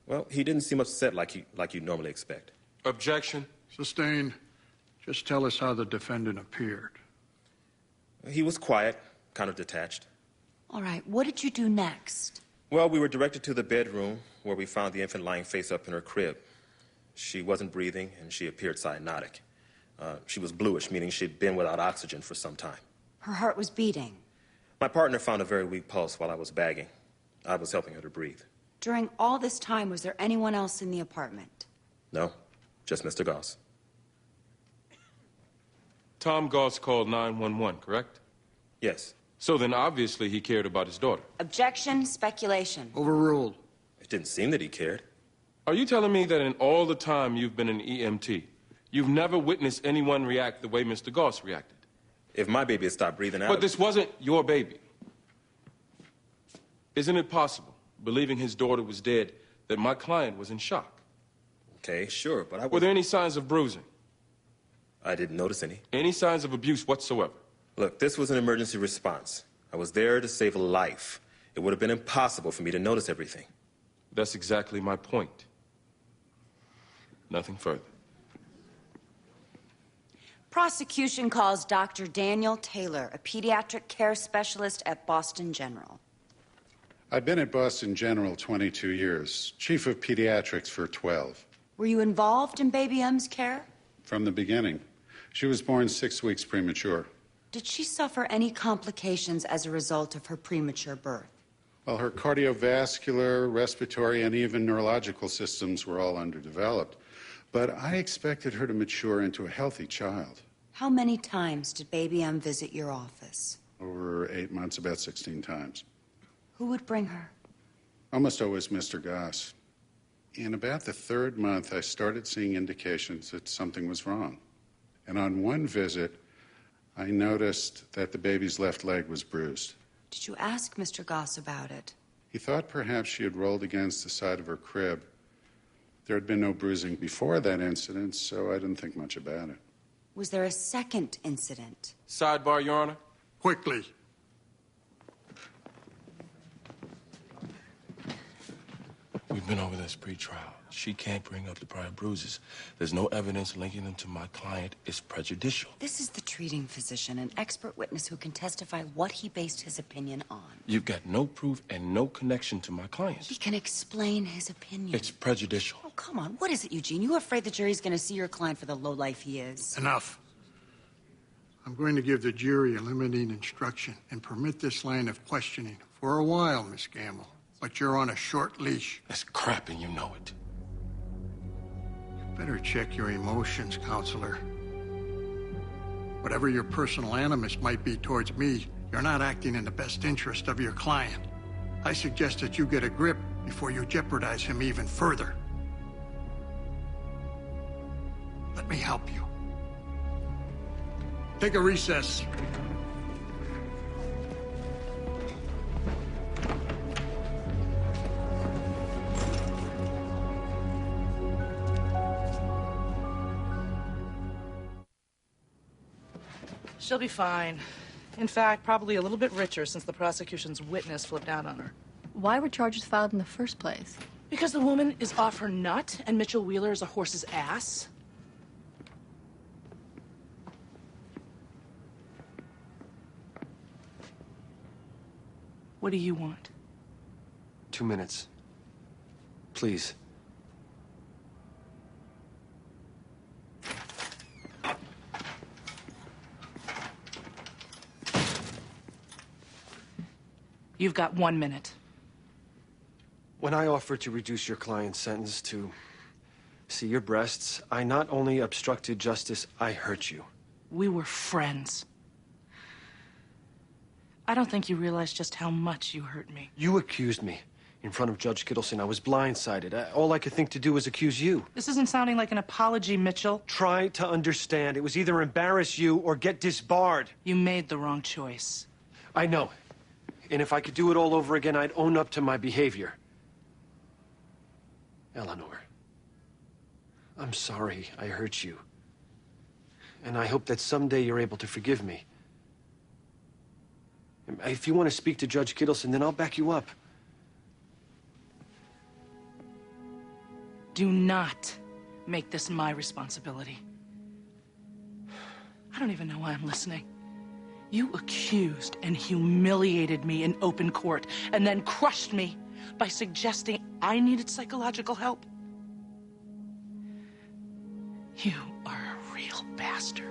Well, he didn't seem upset like you'd normally expect. Objection. Sustained. Just tell us how the defendant appeared. He was quiet, kind of detached. All right, what did you do next? Well, we were directed to the bedroom where we found the infant lying face up in her crib. She wasn't breathing and she appeared cyanotic. She was bluish, meaning she'd been without oxygen for some time. Her heart was beating. My partner found a very weak pulse while I was bagging. I was helping her to breathe. During all this time, was there anyone else in the apartment? No, just Mr. Goss. Tom Goss called 911, correct? Yes. So then obviously he cared about his daughter. Objection, speculation. Overruled. It didn't seem that he cared. Are you telling me that in all the time you've been an EMT, you've never witnessed anyone react the way Mr. Goss reacted? If my baby had stopped breathing out... But this wasn't your baby. Isn't it possible, believing his daughter was dead, that my client was in shock? Okay, sure, but I was... Were there any signs of bruising? I didn't notice any. Any signs of abuse whatsoever? Look, this was an emergency response. I was there to save a life. It would have been impossible for me to notice everything. That's exactly my point. Nothing further. Prosecution calls Dr. Daniel Taylor, a pediatric care specialist at Boston General. I've been at Boston General 22 years, chief of pediatrics for 12. Were you involved in Baby M's care? From the beginning. She was born 6 weeks premature. Did she suffer any complications as a result of her premature birth? Well, her cardiovascular, respiratory, and even neurological systems were all underdeveloped. But I expected her to mature into a healthy child. How many times did Baby M visit your office? Over 8 months, about 16 times. Who would bring her? Almost always Mr. Goss. In about the 3rd month, I started seeing indications that something was wrong. And on one visit, I noticed that the baby's left leg was bruised. Did you ask Mr. Goss about it? He thought perhaps she had rolled against the side of her crib. There had been no bruising before that incident, so I didn't think much about it. Was there a second incident? Sidebar, Your Honor. Quickly. We've been over this pre-trial. She can't bring up the prior bruises. There's no evidence linking them to my client. It's prejudicial. This is the treating physician, an expert witness who can testify what he based his opinion on. You've got no proof and no connection to my client. He can explain his opinion. It's prejudicial. Oh, come on. What is it, Eugene? You afraid the jury's going to see your client for the lowlife he is? Enough. I'm going to give the jury a limiting instruction and permit this line of questioning for a while, Miss Gamble. But you're on a short leash. That's crap, and you know it. Better check your emotions, counselor. Whatever your personal animus might be towards me, you're not acting in the best interest of your client. I suggest that you get a grip before you jeopardize him even further. Let me help you. Take a recess. She'll be fine. In fact, probably a little bit richer since the prosecution's witness flipped out on her. Why were charges filed in the first place? Because the woman is off her nut and Mitchell Wheeler is a horse's ass. What do you want? 2 minutes. Please. You've got 1 minute. When I offered to reduce your client's sentence to see your breasts, I not only obstructed justice, I hurt you. We were friends. I don't think you realize just how much you hurt me. You accused me in front of Judge Kittleson. I was blindsided. All I could think to do was accuse you. This isn't sounding like an apology, Mitchell. Try to understand. It was either embarrass you or get disbarred. You made the wrong choice. I know. And if I could do it all over again, I'd own up to my behavior. Eleanor, I'm sorry I hurt you. And I hope that someday you're able to forgive me. If you want to speak to Judge Kittleson, then I'll back you up. Do not make this my responsibility. I don't even know why I'm listening. You accused and humiliated me in open court and then crushed me by suggesting I needed psychological help. You are a real bastard.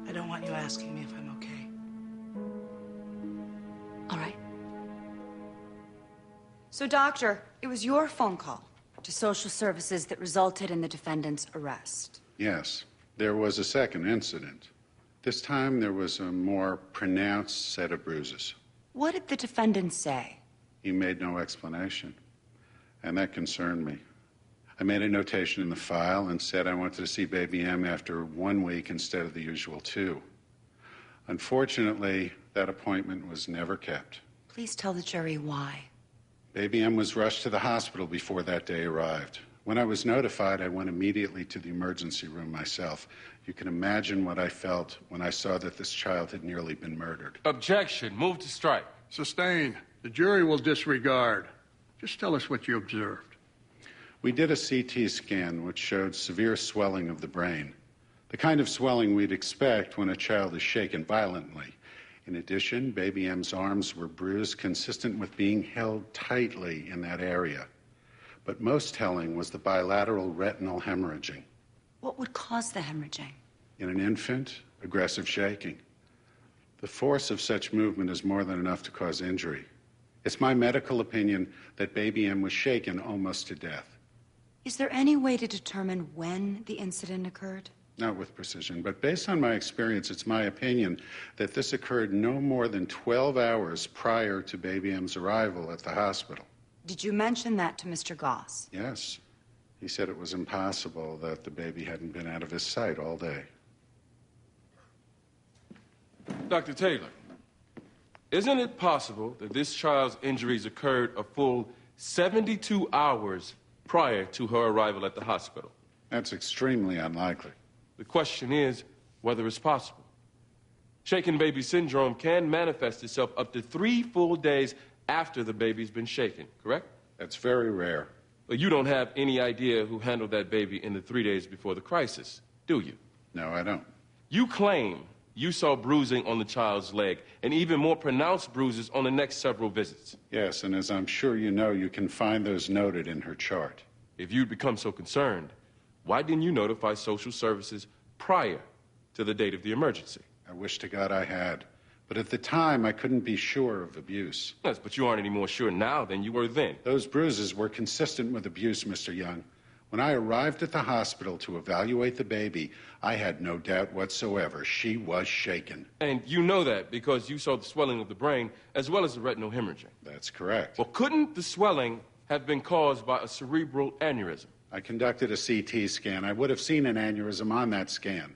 I don't want you asking me if I'm okay. All right. So, Doctor, it was your phone call to social services that resulted in the defendant's arrest. Yes, there was a second incident. This time there was a more pronounced set of bruises. What did the defendant say? He made no explanation, and that concerned me. I made a notation in the file and said I wanted to see Baby M after 1 week instead of the usual 2. Unfortunately, that appointment was never kept. Please tell the jury why. Baby M was rushed to the hospital before that day arrived. When I was notified, I went immediately to the emergency room myself. You can imagine what I felt when I saw that this child had nearly been murdered. Objection. Move to strike. Sustained. The jury will disregard. Just tell us what you observed. We did a CT scan which showed severe swelling of the brain, the kind of swelling we'd expect when a child is shaken violently. In addition, Baby M's arms were bruised, consistent with being held tightly in that area. But most telling was the bilateral retinal hemorrhaging. What would cause the hemorrhaging? In an infant, aggressive shaking. The force of such movement is more than enough to cause injury. It's my medical opinion that baby M was shaken almost to death. Is there any way to determine when the incident occurred? Not with precision, but based on my experience, it's my opinion that this occurred no more than 12 hours prior to baby M's arrival at the hospital. Did you mention that to Mr. Goss? Yes. He said it was impossible that the baby hadn't been out of his sight all day. Dr. Taylor, isn't it possible that this child's injuries occurred a full 72 hours prior to her arrival at the hospital? That's extremely unlikely. The question is whether it's possible. Shaken baby syndrome can manifest itself up to 3 full days after the baby's been shaken, correct? That's very rare. But you don't have any idea who handled that baby in the 3 days before the crisis, do you? No, I don't. You claim you saw bruising on the child's leg, and even more pronounced bruises on the next several visits. Yes, and as I'm sure you know, you can find those noted in her chart. If you'd become so concerned, why didn't you notify social services prior to the date of the emergency? I wish to God I had. But at the time, I couldn't be sure of abuse. Yes, but you aren't any more sure now than you were then. Those bruises were consistent with abuse, Mr. Young. When I arrived at the hospital to evaluate the baby, I had no doubt whatsoever she was shaken. And you know that because you saw the swelling of the brain as well as the retinal hemorrhaging. That's correct. Well, couldn't the swelling have been caused by a cerebral aneurysm? I conducted a CT scan. I would have seen an aneurysm on that scan.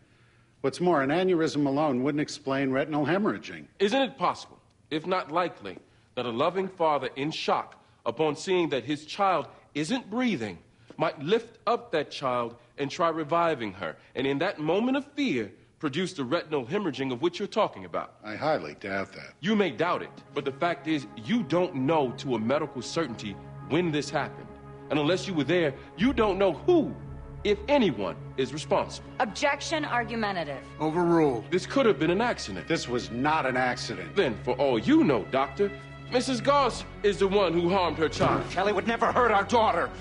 What's more, an aneurysm alone wouldn't explain retinal hemorrhaging. Isn't it possible, if not likely, that a loving father in shock upon seeing that his child isn't breathing might lift up that child and try reviving her, and in that moment of fear, produce the retinal hemorrhaging of which you're talking about? I highly doubt that. You may doubt it, but the fact is, you don't know to a medical certainty when this happened. And unless you were there, you don't know who, if anyone, is responsible. Objection argumentative. Overruled. This could have been an accident. This was not an accident. Then, for all you know, Doctor, Mrs. Goss is the one who harmed her child. Kelly would never hurt our daughter.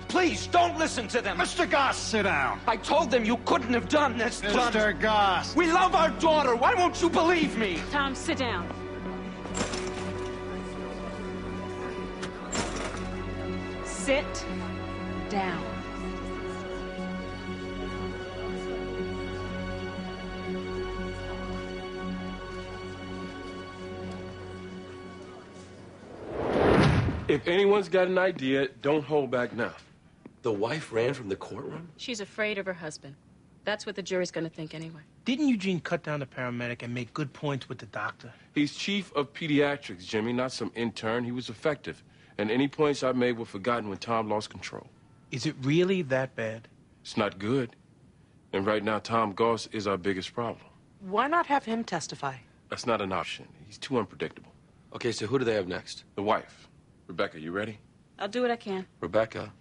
Please, don't listen to them. Mr. Goss, sit down. I told them you couldn't have done this. Mr. Goss. We love our daughter. Why won't you believe me? Tom, sit down. Sit down. If anyone's got an idea, don't hold back now. The wife ran from the courtroom? She's afraid of her husband. That's what the jury's gonna think anyway. Didn't Eugene cut down the paramedic and make good points with the doctor? He's chief of pediatrics, Jimmy, not some intern. He was effective. And any points I made were forgotten when Tom lost control. Is it really that bad? It's not good. And right now, Tom Goss is our biggest problem. Why not have him testify? That's not an option. He's too unpredictable. Okay, so who do they have next? The wife. Rebecca, you ready? I'll do what I can. Rebecca,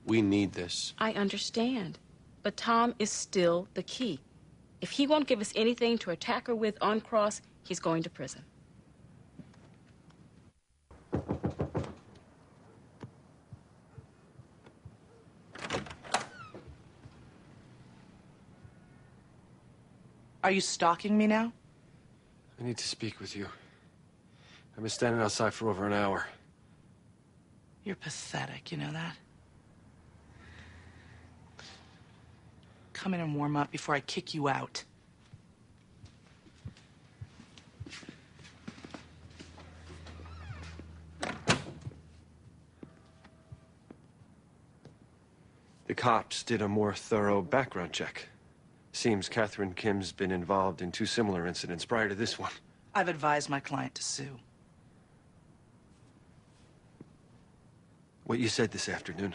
we need this. I understand. But Tom is still the key. If he won't give us anything to attack her with on cross, he's going to prison. Are you stalking me now? I need to speak with you. I've been standing outside for over an hour. You're pathetic, you know that? Come in and warm up before I kick you out. The cops did a more thorough background check. Seems Catherine Kim's been involved in 2 similar incidents prior to this one. I've advised my client to sue. What you said this afternoon.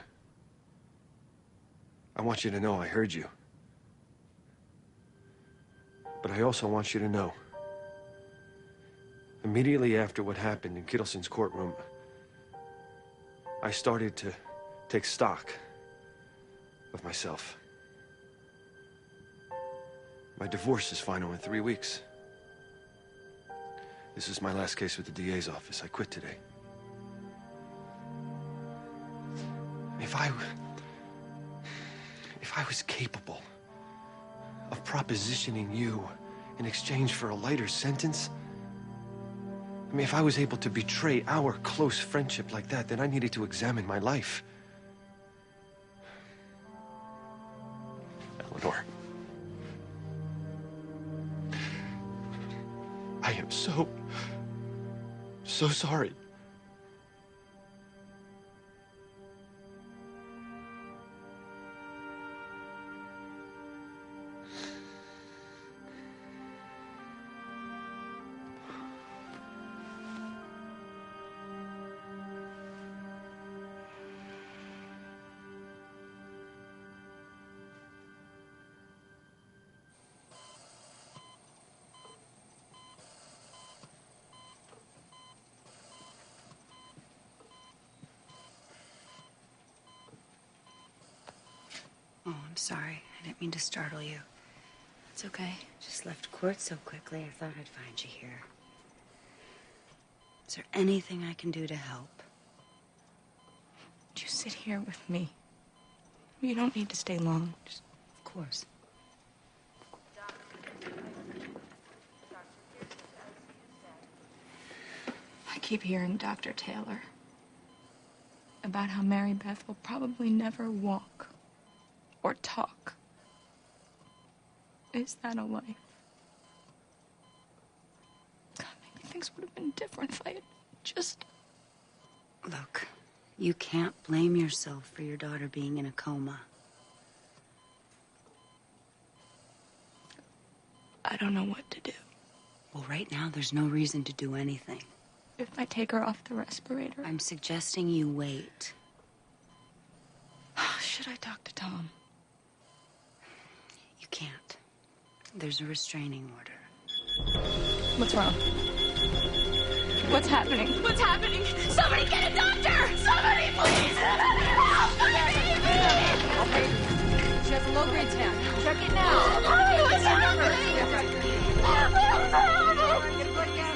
I want you to know I heard you. But I also want you to know, immediately after what happened in Kittleson's courtroom, I started to take stock of myself. My divorce is final in 3 weeks. This is my last case with the DA's office. I quit today. If I was capable of propositioning you in exchange for a lighter sentence, I mean, if I was able to betray our close friendship like that, then I needed to examine my life. Eleanor. I am so sorry. Oh, I'm sorry. I didn't mean to startle you. It's okay. Just left court so quickly, I thought I'd find you here. Is there anything I can do to help? Would you sit here with me? You don't need to stay long. Just... Of course. I keep hearing Dr. Taylor about how Mary Beth will probably never walk or talk. Is that a life? God, maybe things would have been different if I had just... Look, you can't blame yourself for your daughter being in a coma. I don't know what to do. Well, right now, there's no reason to do anything. If I take her off the respirator... I'm suggesting you wait. Should I talk to Tom? You can't. There's a restraining order. What's wrong? What's happening? What's happening? Somebody get a doctor! Somebody, please! Help me! Okay. She has a low-grade 10. Check it now. Oh, what's happening? Get a blood gas.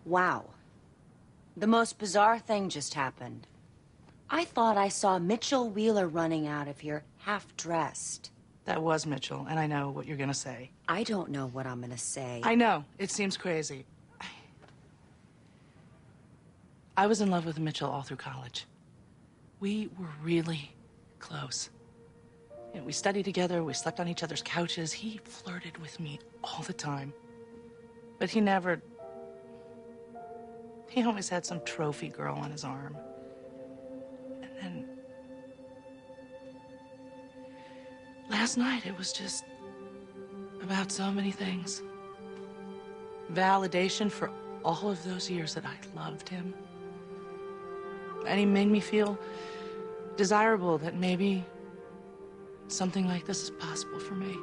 Wow. The most bizarre thing just happened. I thought I saw Mitchell Wheeler running out of here half-dressed. That was Mitchell, and I know what you're gonna say. I don't know what I'm gonna say. I know. It seems crazy. I was in love with Mitchell all through college. We were really close. You know, we studied together, we slept on each other's couches. He flirted with me all the time. But he never... He always had some trophy girl on his arm. And then... last night, it was just about so many things. Validation for all of those years that I loved him. And he made me feel desirable, that maybe something like this is possible for me.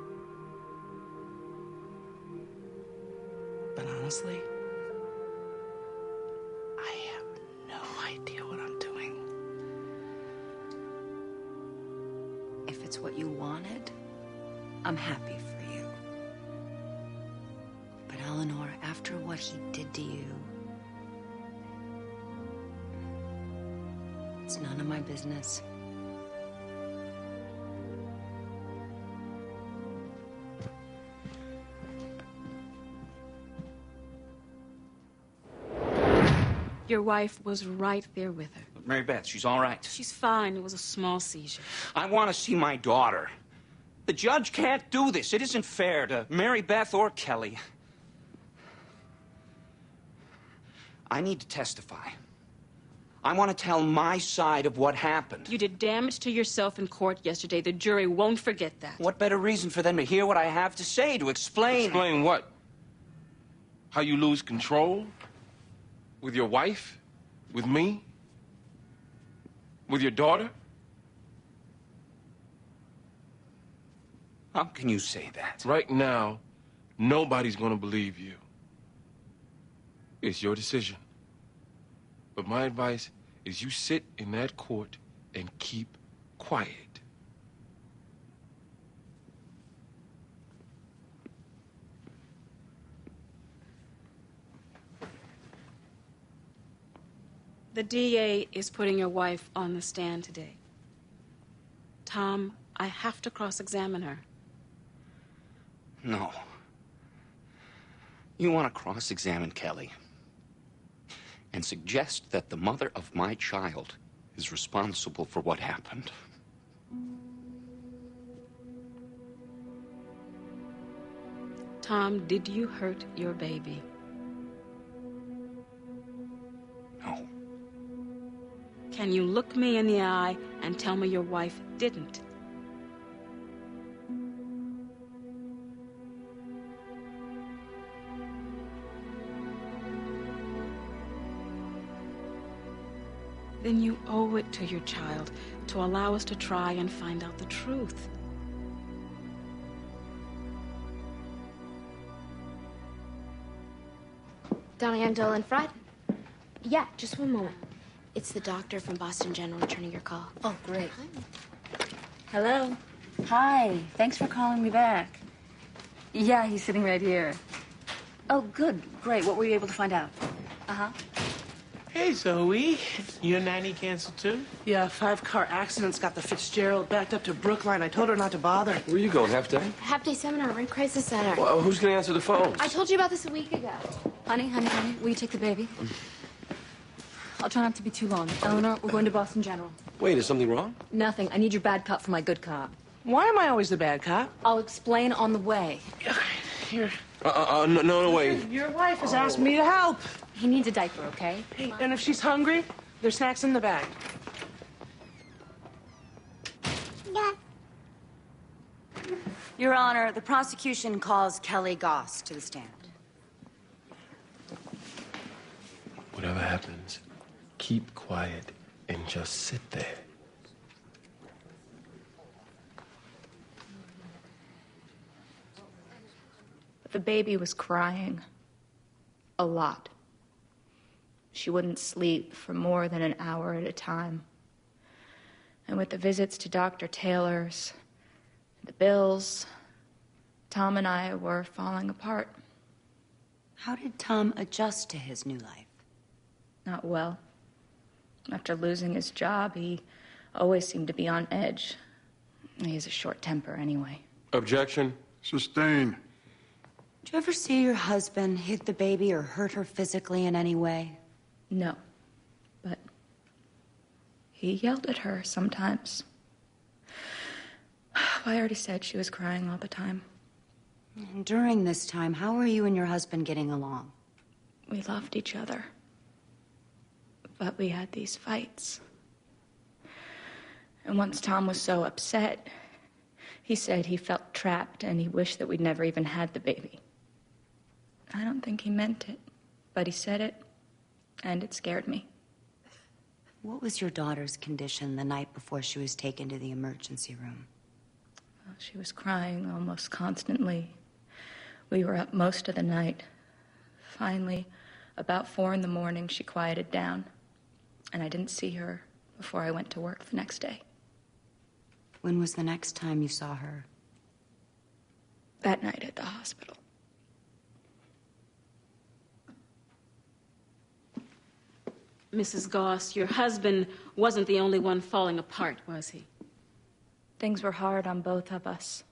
But honestly, I have no idea what I'm doing. If it's what you wanted, I'm happy for you. But Eleanor, after what he did to you, it's none of my business. Your wife was right there with her. Mary Beth, she's all right. She's fine. It was a small seizure. I want to see my daughter. The judge can't do this. It isn't fair to Mary Beth or Kelly. I need to testify. I want to tell my side of what happened. You did damage to yourself in court yesterday. The jury won't forget that. What better reason for them to hear what I have to say, to explain? Explain what? How you lose control? With your wife? With me? With your daughter? How can you say that? Right now, nobody's gonna believe you. It's your decision. But my advice is you sit in that court and keep quiet. The DA is putting your wife on the stand today. Tom, I have to cross-examine her. No. You want to cross-examine Kelly and suggest that the mother of my child is responsible for what happened. Tom, did you hurt your baby? No. Can you look me in the eye and tell me your wife didn't? Then you owe it to your child to allow us to try and find out the truth. Diane Dolan Fred? Yeah, just one moment. It's the doctor from Boston General returning your call. Oh, great. Hello. Hi. Thanks for calling me back. Yeah, he's sitting right here. Oh, good. Great. What were you able to find out? Uh-huh. Hey, Zoe. Your nanny canceled too? Yeah, 5-car accidents got the Fitzgerald backed up to Brookline. I told her not to bother. Where are you going, half day? Half-day seminar, we're in crisis center. Well, who's going to answer the phone? I told you about this a week ago. Honey, will you take the baby? I'll try not to be too long. Eleanor, we're going to Boston General. Wait, is something wrong? Nothing. I need your bad cop for my good cop. Why am I always the bad cop? I'll explain on the way. Here. No, wait. Your wife has asked me to help. He needs a diaper, okay? Hey, and if she's hungry, there's snacks in the bag. Your Honor, the prosecution calls Kelly Goss to the stand. Whatever happens, keep quiet and just sit there. The baby was crying. A lot. She wouldn't sleep for more than an hour at a time. And with the visits to Dr. Taylor's, the bills, Tom and I were falling apart. How did Tom adjust to his new life? Not well. After losing his job, he always seemed to be on edge. He has a short temper anyway. Objection. Sustained. Did you ever see your husband hit the baby or hurt her physically in any way? No. But he yelled at her sometimes. I already said she was crying all the time. And during this time, how were you and your husband getting along? We loved each other. But we had these fights. And once Tom was so upset, he said he felt trapped and he wished that we'd never even had the baby. I don't think he meant it, but he said it, and it scared me. What was your daughter's condition the night before she was taken to the emergency room? Well, she was crying almost constantly. We were up most of the night. Finally, about 4 in the morning, she quieted down, and I didn't see her before I went to work the next day. When was the next time you saw her? That night at the hospital. Mrs. Goss, your husband wasn't the only one falling apart, was he? Things were hard on both of us.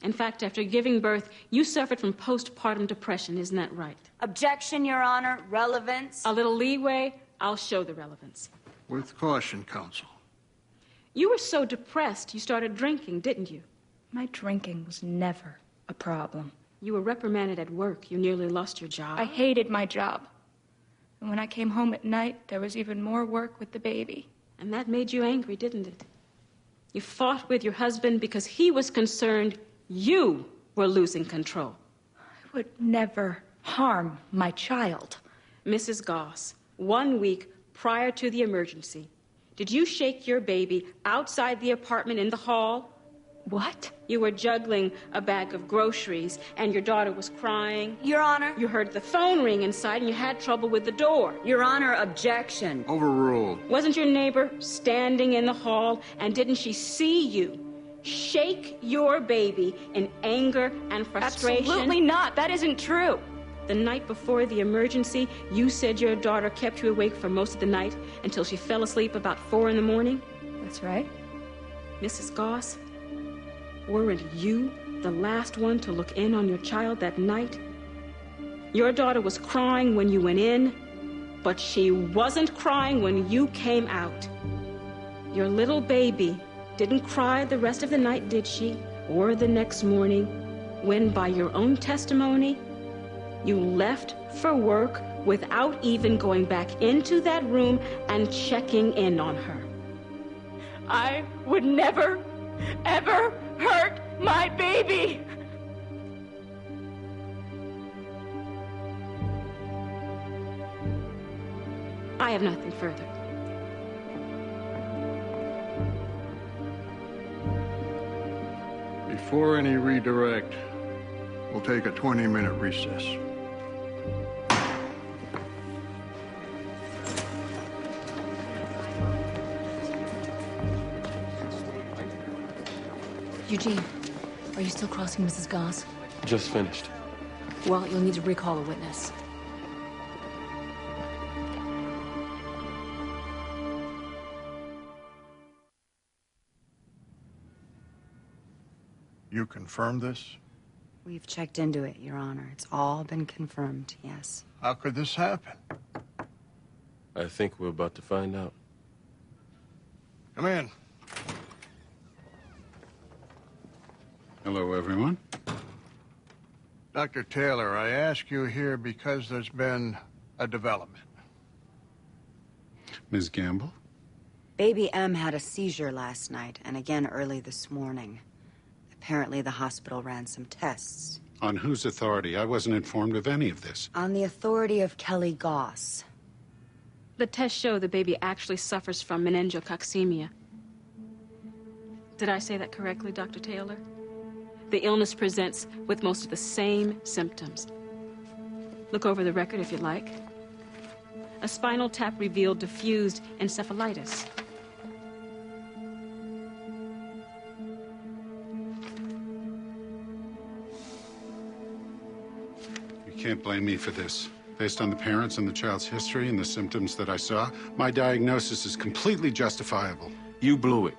In fact, after giving birth, you suffered from postpartum depression, isn't that right? Objection, Your Honor. Relevance. A little leeway, I'll show the relevance. With caution, counsel. You were so depressed you started drinking, didn't you? My drinking was never a problem. You were reprimanded at work. You nearly lost your job. I hated my job. And when I came home at night, there was even more work with the baby. And that made you angry, didn't it? You fought with your husband because he was concerned you were losing control. I would never harm my child. Mrs. Goss, 1 week prior to the emergency, did you shake your baby outside the apartment in the hall? What? You were juggling a bag of groceries, and your daughter was crying. Your Honor. You heard the phone ring inside, and you had trouble with the door. Your Honor, objection. Overruled. Wasn't your neighbor standing in the hall, and didn't she see you shake your baby in anger and frustration? Absolutely not. That isn't true. The night before the emergency, you said your daughter kept you awake for most of the night until she fell asleep about 4 in the morning? That's right. Mrs. Goss, weren't you the last one to look in on your child that night? Your daughter was crying when you went in, but she wasn't crying when you came out. Your little baby didn't cry the rest of the night, did she? Or the next morning, when by your own testimony, you left for work without even going back into that room and checking in on her. I would never, ever hurt my baby. I have nothing further. Before any redirect, we'll take a 20-minute recess. Eugene, are you still crossing Mrs. Goss? Just finished. Well, you'll need to recall a witness. You confirm this? We've checked into it, Your Honor. It's all been confirmed, yes. How could this happen? I think we're about to find out. Come in. Hello, everyone. Dr. Taylor, I ask you here because there's been a development. Ms. Gamble? Baby M had a seizure last night and again early this morning. Apparently, the hospital ran some tests. On whose authority? I wasn't informed of any of this. On the authority of Kelly Goss. The tests show the baby actually suffers from meningococcemia. Did I say that correctly, Dr. Taylor? The illness presents with most of the same symptoms. Look over the record if you like. A spinal tap revealed diffused encephalitis. You can't blame me for this. Based on the parents and the child's history and the symptoms that I saw, my diagnosis is completely justifiable. You blew it.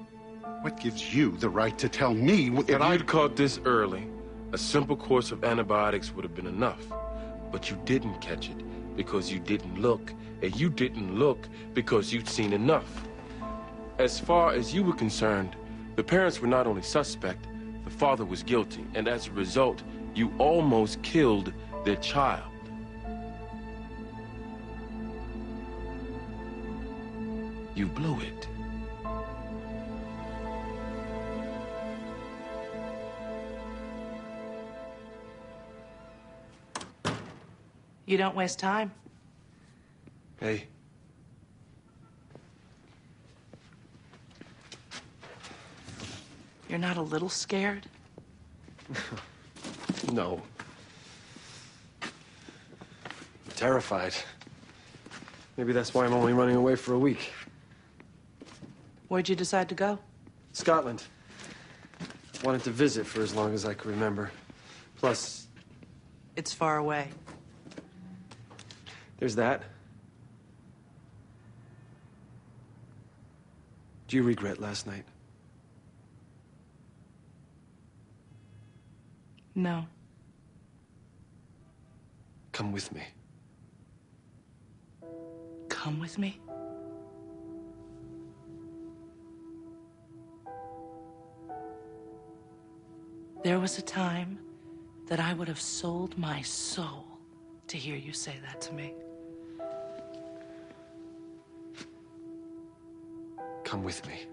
What gives you the right to tell me that If you'd caught this early, a simple course of antibiotics would have been enough. But you didn't catch it because you didn't look, and you didn't look because you'd seen enough. As far as you were concerned, the parents were not only suspect, the father was guilty, and as a result, you almost killed their child. You blew it. You don't waste time. Hey. You're not a little scared? No. I'm terrified. Maybe that's why I'm only running away for a week. Where'd you decide to go? Scotland. Wanted to visit for as long as I could remember. Plus, It's far away. there's that. Do you regret last night? No. Come with me. Come with me? There was a time that I would have sold my soul to hear you say that to me. Come with me.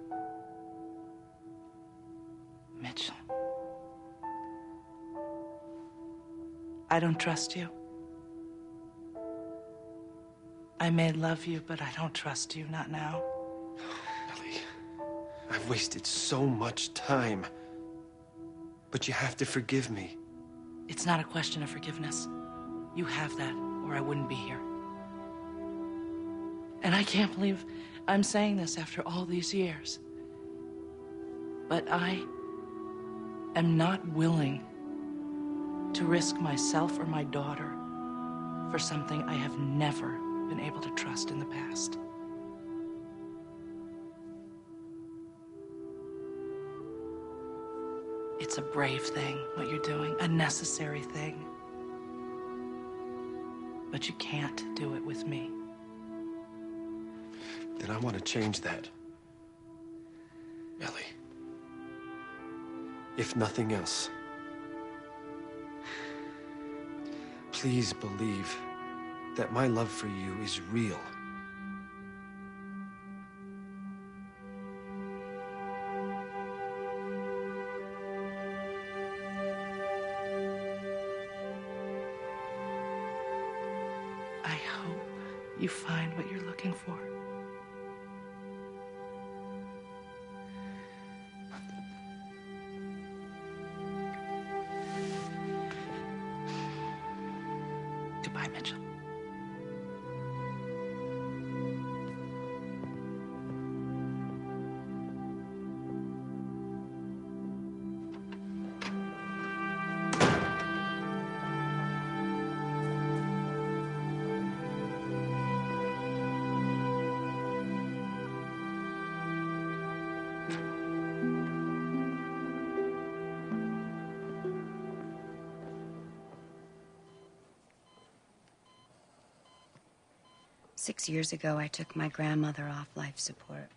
Mitchell. I don't trust you. I may love you, but I don't trust you, not now. Ellie, I've wasted so much time. But you have to forgive me. It's not a question of forgiveness. You have that, or I wouldn't be here. And I can't believe I'm saying this after all these years. But I am not willing to risk myself or my daughter for something I have never been able to trust in the past. It's a brave thing, what you're doing, a necessary thing. But you can't do it with me. Then I want to change that. Ellie. If nothing else, please believe that my love for you is real. I hope you find what you're looking for. Goodbye, Mitchell. Six years ago, I took my grandmother off life support.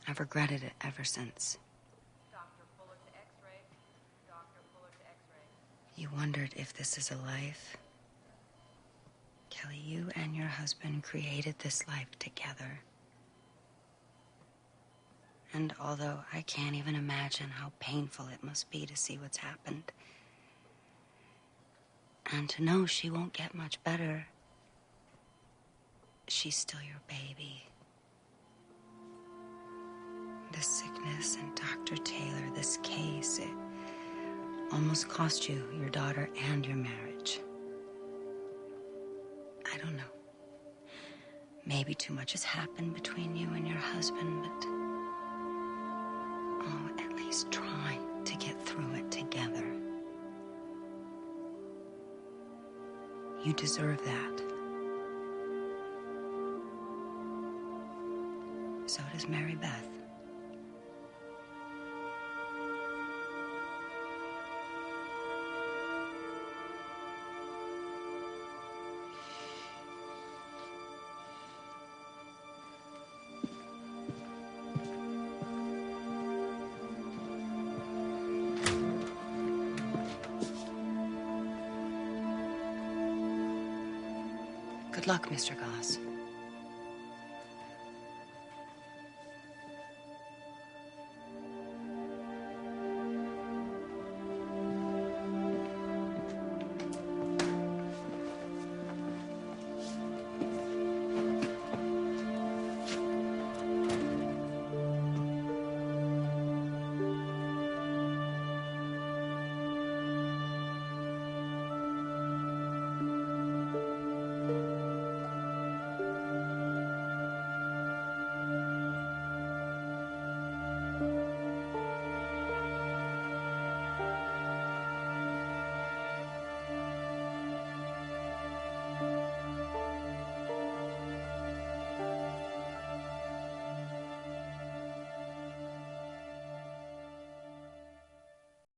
I've regretted it ever since. You wondered if this is a life? Kelly, you and your husband created this life together. And although I can't even imagine how painful it must be to see what's happened, and to know she won't get much better, she's still your baby. This sickness and Dr. Taylor, this case, it almost cost you your daughter and your marriage. I don't know. Maybe too much has happened between you and your husband, but at least try to get through it together. You deserve that. So does Mary Beth. Good luck, Mr. Goss.